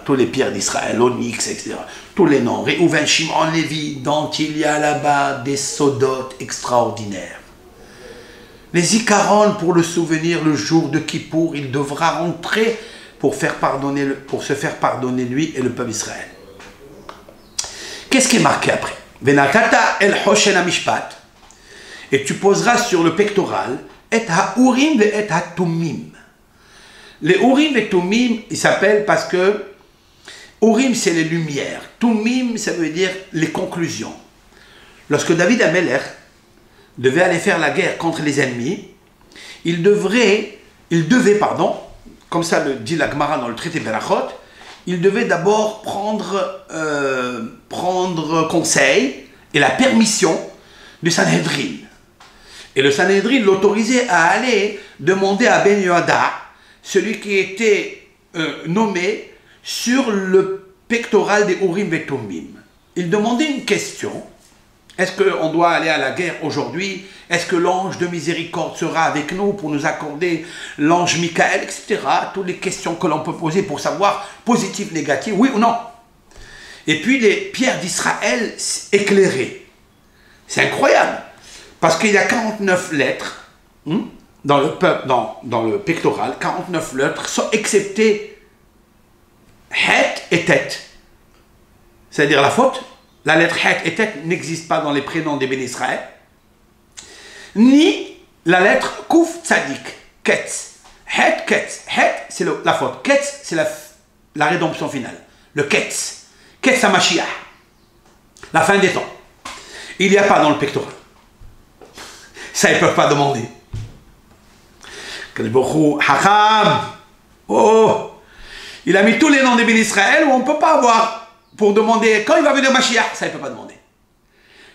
Tous les pierres d'Israël, onyx, etc. Tous les noms. Réhouven, Shimon, Lévi, dont il y a là-bas des sodotes extraordinaires. Les Ikaron, pour le souvenir, le jour de Kippour, il devra rentrer pour se faire pardonner lui et le peuple d'Israël. Qu'est-ce qui est marqué après? Venatata el Hoshen Amishpat. Et tu poseras sur le pectoral et ha-urim et ha-tumim. Les urim et tumim, ils s'appellent parce que urim, c'est les lumières. Tumim, ça veut dire les conclusions. Lorsque David Amelech devait aller faire la guerre contre les ennemis, il devait, comme ça le dit la Gemara dans le traité Berachot, il devait d'abord prendre conseil et la permission du Sanhedrin. Et le Sanhedrin l'autorisait à aller demander à Ben Yoada celui qui était nommé sur le pectoral des Urim et Thummim. Il demandait une question. Est-ce qu'on doit aller à la guerre aujourd'hui? Est-ce que l'ange de miséricorde sera avec nous pour nous accorder l'ange Michael, etc. Toutes les questions que l'on peut poser pour savoir positif, négatif, oui ou non. Et puis les pierres d'Israël éclairées. C'est incroyable. Parce qu'il y a 49 lettres dans le pectoral, 49 lettres, excepté Het et Tet. C'est-à-dire la faute. La lettre Het et Tet n'existe pas dans les prénoms des bénis Israël. Ni la lettre Kouf Tzadik, Ketz. Het, Ketz. Het, c'est la faute. Ketz, c'est la rédemption finale. Le Ketz. Ketz HaMashiach. La fin des temps. Il n'y a pas dans le pectoral. Ça, ils ne peuvent pas demander. Oh, il a mis tous les noms des bénis Israël où on ne peut pas avoir pour demander quand il va venir Mashiach. Ça, il ne peut pas demander.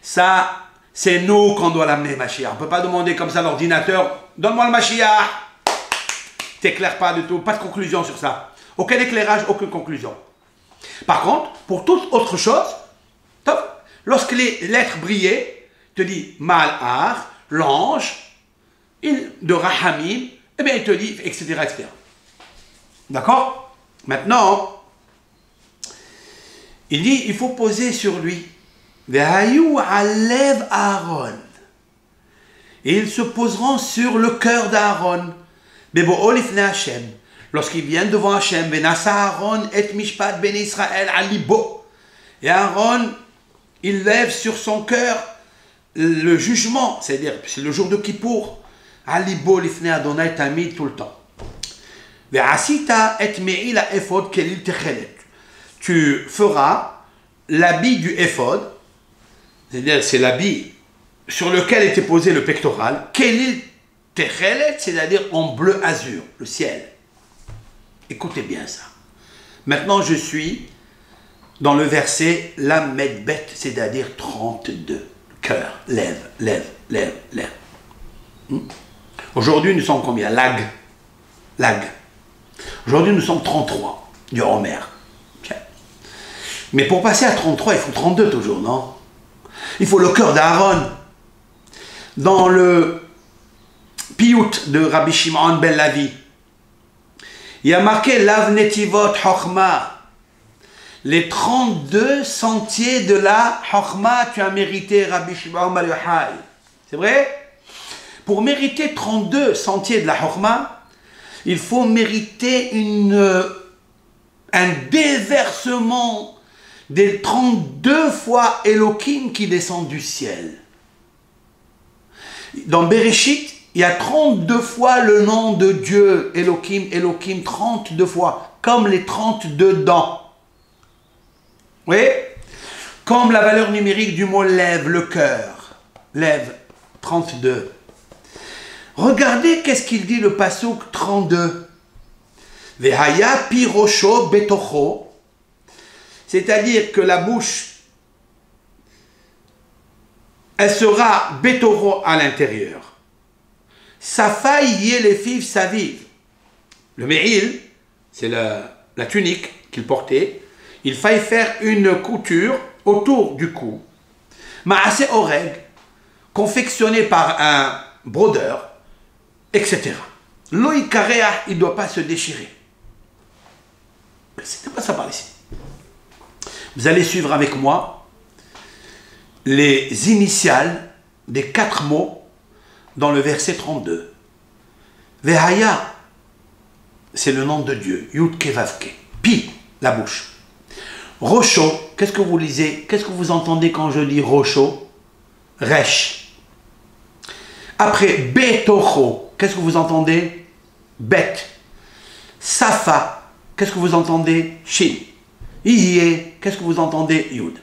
Ça, c'est nous qu'on doit l'amener, Mashiach. On ne peut pas demander comme ça à l'ordinateur, donne-moi le Mashiach. T'éclaires pas du tout, pas de conclusion sur ça. Aucun éclairage, aucune conclusion. Par contre, pour toute autre chose, top, lorsque les lettres brillaient, te dit Mal'ar, l'ange, de Rahamim, eh bien il te dit, etc., etc. D'accord? Maintenant, il dit, il faut poser sur lui. Vehayu alev Aaron. Et ils se poseront sur le cœur d'Aaron. Bebo olifne Hashem. Lorsqu'ils viennent devant Hashem, Benassa Aaron et Mishpat ben Israël alibo. Et Aaron, il lève sur son cœur le jugement, c'est-à-dire, c'est le jour de Kippour. Alibo lifne Adonai tamid tout le temps. Ve'asita et me'ila ephod kelil techelet. Tu feras l'habit du éphod, c'est-à-dire c'est l'habit sur lequel était posé le pectoral, kelil techelet, c'est-à-dire en bleu azur, le ciel. Écoutez bien ça. Maintenant je suis dans le verset Lamedbet, c'est-à-dire 32. Cœur, lève, lève, lève, lève. Aujourd'hui nous sommes combien? Lag. Aujourd'hui nous sommes 33 du Homer. Mais pour passer à 33, il faut 32 toujours, non? Il faut le cœur d'Aaron. Dans le Piyut de Rabbi Shimon ben Lavi, il y a marqué Lav Netivot Chochma. Les 32 sentiers de la Chochma, tu as mérité Rabbi Shimon ben Yochai. C'est vrai? Pour mériter 32 sentiers de la Chochma, il faut mériter un déversement des 32 fois Elohim qui descend du ciel. Dans Bereshit, il y a 32 fois le nom de Dieu, Elohim, Elohim, 32 fois, comme les 32 dents. Oui? Comme la valeur numérique du mot lève, le cœur. Lève, 32. Regardez qu'est-ce qu'il dit le passouk 32. Vehaya pirosho betocho. C'est-à-dire que la bouche, elle sera bétoro à l'intérieur. Sa faille y est les fives savives. Le me'il, c'est la tunique qu'il portait. Il faille faire une couture autour du cou. Ma'ase oreg, confectionné par un brodeur, etc. Loïkaréa, il ne doit pas se déchirer. C'était pas ça par ici. Vous allez suivre avec moi les initiales des 4 mots dans le verset 32. Vehaya, c'est le nom de Dieu. Yud Kevavke. Pi, la bouche. Rocho, qu'est-ce que vous lisez? Qu'est-ce que vous entendez quand je dis Rocho? Resh. Après, Betocho, qu'est-ce que vous entendez? Bet. Safa, qu'est-ce que vous entendez? Shin. Iye, qu'est-ce que vous entendez? Yud.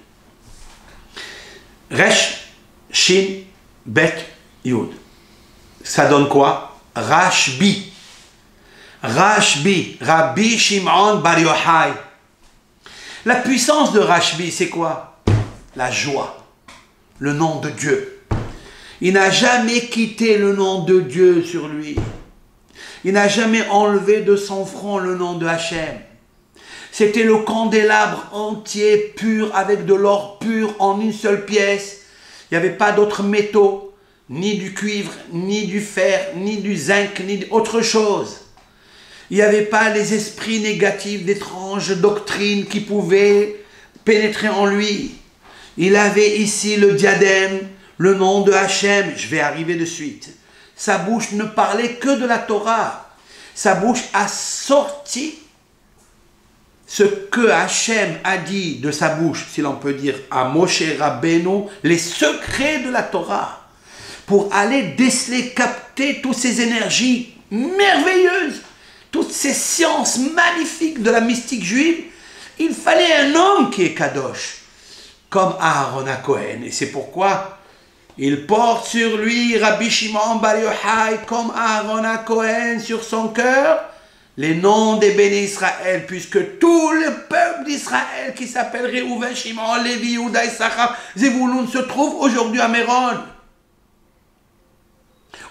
Resh, Shin, Bet, Yud. Ça donne quoi? Rashbi. Rashbi, Rabbi Shimon bar Yochai. La puissance de Rashbi, c'est quoi? La joie, le nom de Dieu. Il n'a jamais quitté le nom de Dieu sur lui. Il n'a jamais enlevé de son front le nom de Hachem. C'était le candélabre entier, pur, avec de l'or pur, en une seule pièce. Il n'y avait pas d'autres métaux, ni du cuivre, ni du fer, ni du zinc, ni autre chose. Il n'y avait pas les esprits négatifs d'étranges doctrines qui pouvaient pénétrer en lui. Il avait ici le diadème, le nom de Hachem. Je vais arriver de suite. Sa bouche ne parlait que de la Torah. Sa bouche a sorti ce que Hachem a dit de sa bouche, si l'on peut dire, à Moshe Rabbeinu, les secrets de la Torah, pour aller déceler, capter toutes ces énergies merveilleuses, toutes ces sciences magnifiques de la mystique juive. Il fallait un homme qui est Kadosh, comme Aaron HaKohen. Et c'est pourquoi il porte sur lui, Rabbi Shimon Bar Yochai, comme Aaron HaKohen sur son cœur, les noms des bénis Israël, puisque tout le peuple d'Israël qui s'appelle Réhouven, Shimon, Lévi, Yehuda, Issachar, Zevulun se trouve aujourd'hui à Méron.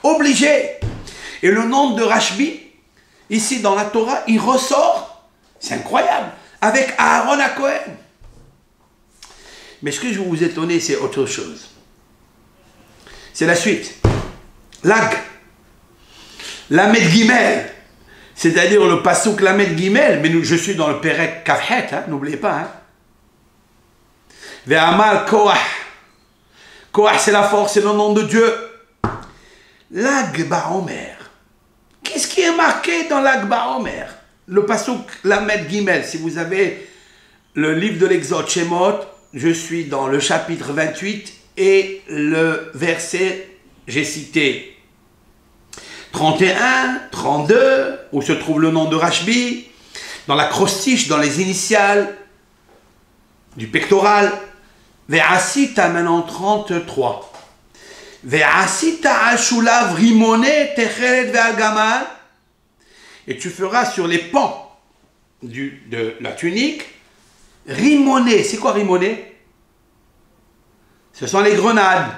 Obligé. Et le nom de Rashbi, ici dans la Torah, il ressort, c'est incroyable, avec Aaron HaKohen. Mais ce que je vais vous étonner, c'est autre chose. C'est la suite. Lag. Lamed Gimel. C'est-à-dire le passouk Lamed Gimel. Mais je suis dans le Perek Kafhet, hein, n'oubliez pas. Hein. Ve'amal Koach. Koach, c'est la force, c'est le nom de Dieu. Lag Baomer. Qu'est-ce qui est marqué dans Lag Baomer? Le passouk Lamed Gimel. Si vous avez le livre de l'Exode Shemot, je suis dans le chapitre 28 et le verset, j'ai cité 31, 32, où se trouve le nom de Rashbi, dans l'acrostiche, dans les initiales du pectoral. Ve'asita, maintenant 33. Ve'asita ashulav rimone techeret ve'agamal. Et tu feras sur les pans de la tunique, rimoné. C'est quoi rimoné? Ce sont les grenades.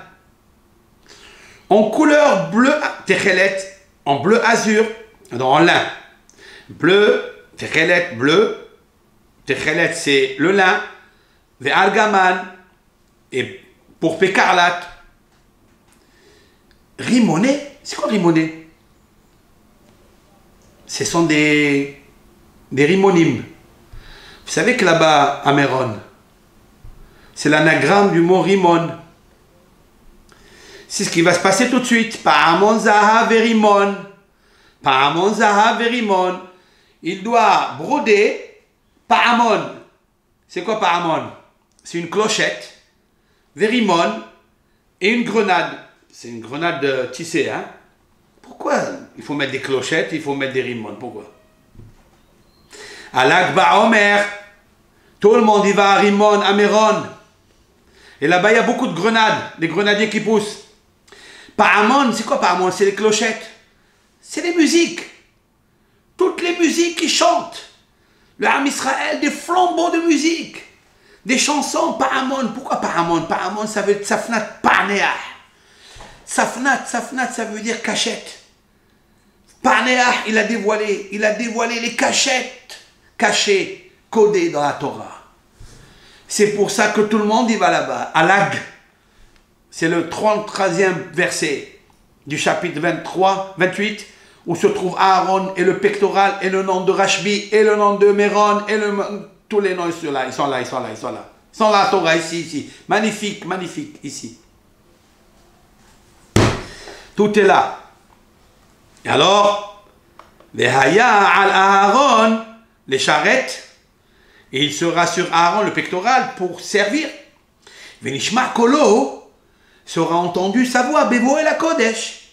En couleur bleu, techelet, en bleu azur, en lin. Bleu, techelet, bleu. Techelet, c'est le lin. Ve'argaman. Et pour pécarlate. Rimoné, c'est quoi rimoné? Ce sont des rimonymes. Vous savez que là-bas, à Méron, c'est l'anagramme du mot rimon. C'est ce qui va se passer tout de suite. Paramon Zahav et Rimon. Paramon Zahav et Rimon. Il doit broder Paramon. C'est quoi Paramon? C'est une clochette, Vérimon et une grenade. C'est une grenade tissée, hein? Pourquoi il faut mettre des clochettes, il faut mettre des rimons? Pourquoi? À l'Akba Omer, tout le monde y va à Rimon, à Méron. Et là-bas, il y a beaucoup de grenades, des grenadiers qui poussent. Paramon, c'est quoi Paramon? C'est les clochettes. C'est les musiques. Toutes les musiques qui chantent. Le Ham Israël, des flambeaux de musique. Des chansons, Paramon. Pourquoi Paramon? Paramon, ça veut dire Safnat Parneah. Safnat, ça veut dire cachette. Parneah, il a dévoilé les cachettes cachées, codées dans la Torah. C'est pour ça que tout le monde y va là-bas. Alag, c'est le 33e verset du chapitre 28, où se trouve Aaron et le pectoral et le nom de Rashbi et le nom de Méron et tous les noms sont là, ils sont là. Ils sont là, Torah, ici. Magnifique, ici. Tout est là. Et alors, les Haya al Aaron, les charrettes, et il sera sur Aaron le pectoral pour servir. Venishma Kolo sera entendu sa voix, Bevo et la Kodesh.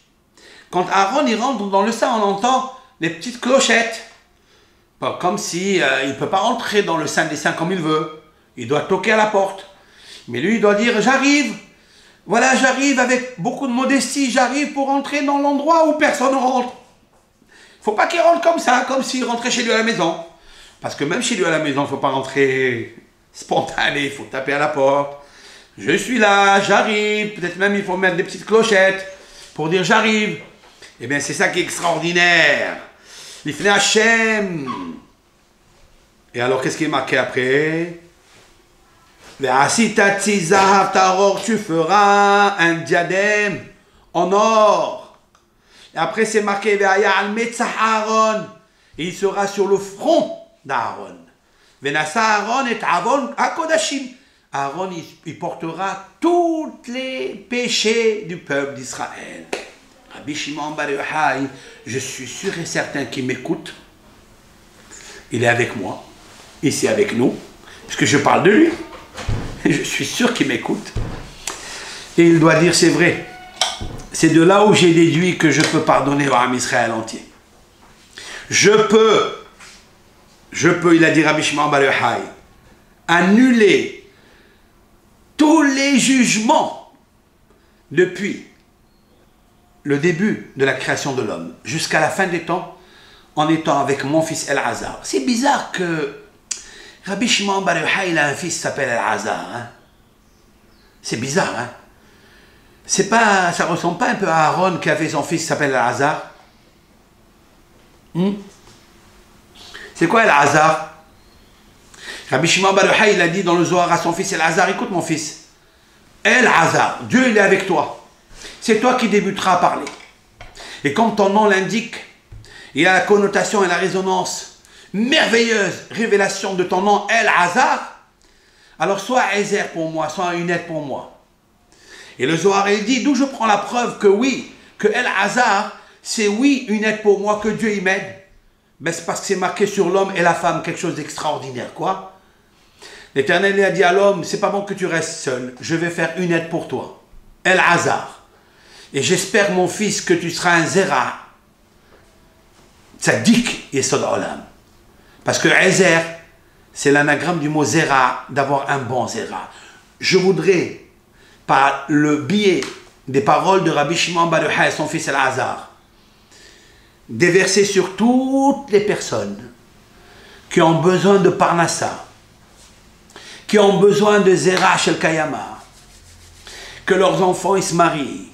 Quand Aaron il rentre dans le sein, on entend les petites clochettes. Pas comme si il ne peut pas entrer dans le sein des saints comme il veut. Il doit toquer à la porte. Mais lui, il doit dire, j'arrive. Voilà, j'arrive avec beaucoup de modestie. J'arrive pour entrer dans l'endroit où personne ne rentre. Il ne faut pas qu'il rentre comme ça, comme s'il rentrait chez lui à la maison. Parce que même chez lui à la maison, il ne faut pas rentrer spontané. Il faut taper à la porte. Je suis là, j'arrive. Peut-être même il faut mettre des petites clochettes pour dire j'arrive. Eh bien, c'est ça qui est extraordinaire. Lifnei Hashem. Et alors, qu'est-ce qui est marqué après? Ve'asita tzizahav taror, tu feras un diadème en or. Et après, c'est marqué Ve'aya al metzah Aaron. Et il sera sur le front d'Aaron. Ve'nasa Aaron et Avon hakodashim. Aaron, il portera tous les péchés du peuple d'Israël. Rabbi Shimon Bar Yochai, je suis sûr et certain qu'il m'écoute. Il est avec moi, ici avec nous, puisque je parle de lui. Je suis sûr qu'il m'écoute. Et il doit dire, c'est vrai. C'est de là où j'ai déduit que je peux pardonner au Ham Israël entier. Je peux, il a dit Rabbi Shimon Bar Yochai, annuler tous les jugements depuis le début de la création de l'homme jusqu'à la fin des temps en étant avec mon fils El-Azar. C'est bizarre que Rabbi Shimon Bar Yochai, il a un fils qui s'appelle El-Azar. Hein? C'est bizarre. Hein? C'est pas, ça ressemble pas un peu à Aaron qui avait son fils qui s'appelle El-Azar? C'est quoi El-Azar? Rabbi Shimon Bar Yochai, il a dit dans le Zohar à son fils El-Azar, écoute mon fils, El-Azar, Dieu il est avec toi. C'est toi qui débuteras à parler. Et comme ton nom l'indique, il y a la connotation et la résonance merveilleuse, révélation de ton nom El-Azar, alors sois Ezer pour moi, sois une aide pour moi. Et le Zohar il dit, d'où je prends la preuve que oui, que El-Azar, c'est oui une aide pour moi, que Dieu y m'aide. Mais c'est parce que c'est marqué sur l'homme et la femme quelque chose d'extraordinaire, quoi. L'Éternel a dit à l'homme, c'est pas bon que tu restes seul, je vais faire une aide pour toi. El-Azar. Et j'espère, mon fils, que tu seras un Zera. Tzaddik Yesod Olam. Parce que Ezer, c'est l'anagramme du mot Zera, d'avoir un bon Zera. Je voudrais, par le biais des paroles de Rabbi Shimon Bar Yochai, son fils El-Azar, déverser sur toutes les personnes qui ont besoin de Parnassa, qui ont besoin de Zera Shel Kayama, que leurs enfants ils se marient,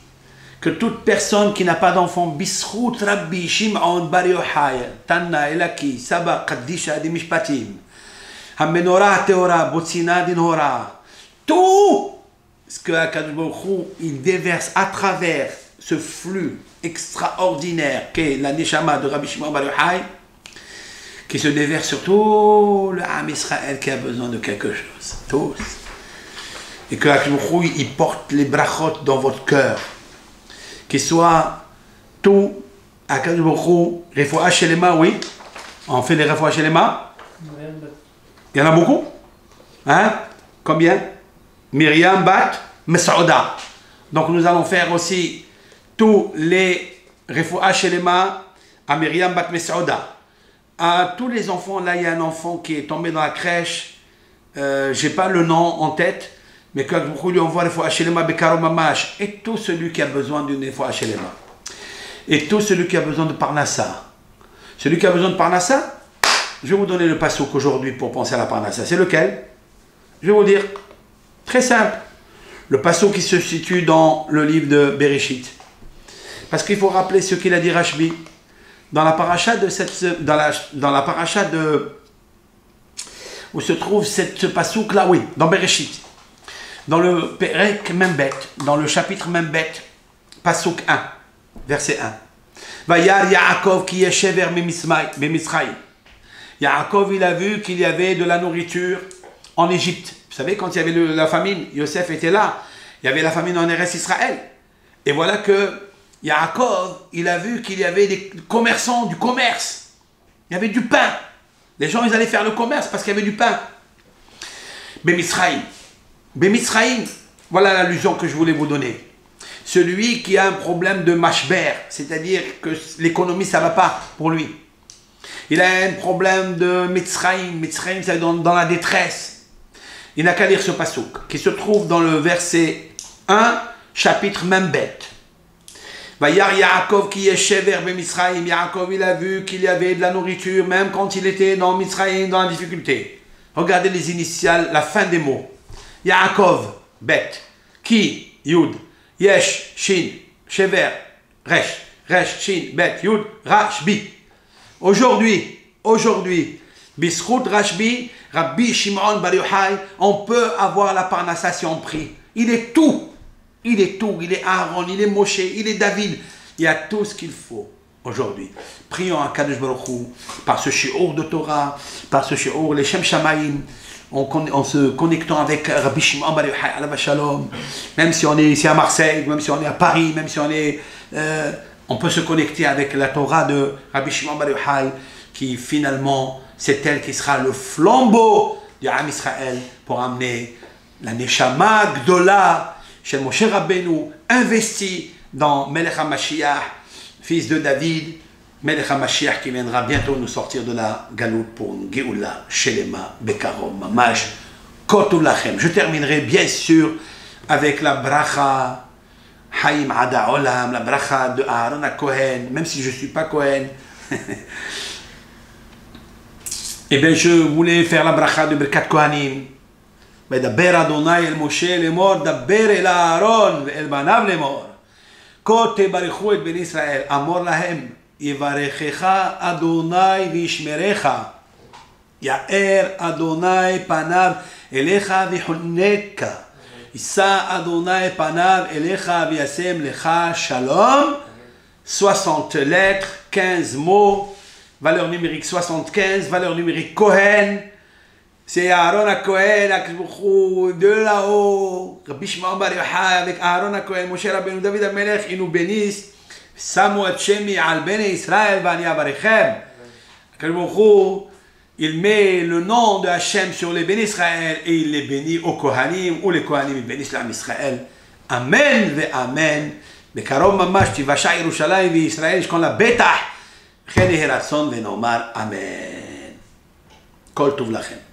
que toute personne qui n'a pas d'enfant, Bisrout Rabbi Shimon Bar Yochai, Tanna Elaki, Saba Kaddisha Di Mishpatim, Hamenora Teora, Botsina Dinora, tout ce que Akadosh Baruch Hu, il déverse à travers ce flux extraordinaire qu'est la Neshama de Rabbi Shimon Bar Yochai, qui se déverse sur tout le Ham Israël qui a besoin de quelque chose, tous. Et que Akadosh Baruch Hu, il porte les brachot dans votre cœur, qu'il soit tout Akadosh Baruch Hu, Refoua Shelema, oui, on fait les Refoua Shelema. Il y en a beaucoup, hein? Combien? Myriam Bat Mesouda. Donc nous allons faire aussi tous les Refoua Shelema à Myriam Bat Mesouda. À tous les enfants, là il y a un enfant qui est tombé dans la crèche, j'ai pas le nom en tête, mais quand beaucoup lui envoie Refoua Shelema Bekaro Mamash, et tout celui qui a besoin d'une Refoua Shelema, et tout celui qui a besoin de Parnassa. Celui qui a besoin de Parnassa, je vais vous donner le passouk aujourd'hui pour penser à la Parnassa. C'est lequel? Je vais vous dire. Très simple. Le passouk qui se situe dans le livre de Bereshit. Parce qu'il faut rappeler ce qu'il a dit Rashbi. Dans la paracha de cette... Dans la paracha de... Où se trouve ce passouk là, oui, dans Bereshit. Dans le Perek Membet, dans le chapitre Membet, passouk 1, verset 1. Vayar Yaakov ki yeshever Bemitzrayim. Yaakov, il a vu qu'il y avait de la nourriture en Égypte. Vous savez, quand il y avait la famine, Yosef était là. Il y avait la famine en Eretz Israël. Et voilà que Yaakov, il a vu qu'il y avait des commerçants, du commerce. Il y avait du pain. Les gens, ils allaient faire le commerce parce qu'il y avait du pain. Bemitzrayim. Bemitzrayim, voilà l'allusion que je voulais vous donner. Celui qui a un problème de mashber, c'est-à-dire que l'économie, ça ne va pas pour lui. Il a un problème de Mitzrayim. Mitzrayim, c'est dans la détresse. Il n'a qu'à lire ce passouk, qui se trouve dans le verset 1, chapitre Membet. Vayar Yaakov qui est shever Bemitzrayim. Yaakov, il a vu qu'il y avait de la nourriture, même quand il était dans Mitzrayim, dans la difficulté. Regardez les initiales, la fin des mots. Yaakov, Bet, Ki, Yud, Yesh, Shin, Shever, Resh, Resh, Shin, Bet, Yud, Rashbi. aujourd'hui, Bischout Rashbi, Rabbi Shimon Bar Yochai, on peut avoir la parnassa si on prie. Il est tout. Il est Aaron, il est Moshe, il est David. Il y a tout ce qu'il faut aujourd'hui. Prions à Kadosh Baruch Hu, par ce shiur de Torah, par ce shiur, les Shem Shamayim, en se connectant avec Rabbi Shimon Bar Yochai, Alav Shalom, même si on est ici à Marseille, même si on est à Paris, même si on est... on peut se connecter avec la Torah de Rabbi Shimon Bar Yochai, qui finalement, c'est elle qui sera le flambeau du Am Israël pour amener la Neshama Gdola chez Moshe Rabbeinu, investi dans Melech HaMashiach, fils de David, Melech HaMashiach qui viendra bientôt nous sortir de la galoute pour une Geoula, Shelema, Bekarom, Mamash, Kotul Lachem. Je terminerai bien sûr avec la bracha Haïm Ada Olam, la bracha de Aaron à Cohen, même si je ne suis pas Cohen. Eh bien, je voulais faire la bracha de Birkat Kohanim. Medaber Adonai el Moshe lemor, daber el Aaron el banav lemor. Ko tebarichu et ben Israël, amor lahem, yivarechecha Adonai vishmerecha. Yaer Adonai panav elecha vihoneka. Issa Adonai panav elecha v'yasem lecha shalom. 60 lettres, 15 mots, valeur numérique 75, valeur numérique Kohen. C'est Aaron à Kohen, de là-haut, Rabbi Shimon Bar Yochai avec Aaron à Kohen, Moshe Rabbeinu, David HaMelech, ils nous bénissent. Samu et Shemi al Bene Israël, Vani Avarichem. Il met le nom de Hachem sur les bénis Israël et il les bénit aux Kohanim, ou les Kohanim ils bénissent l'Am Israël. Amen ve Amen. בקרוב ממש תיוושע ירושלים וישראל ישכון לה בטח, כן יהי רצון ונאמר אמן. כל טוב לכם.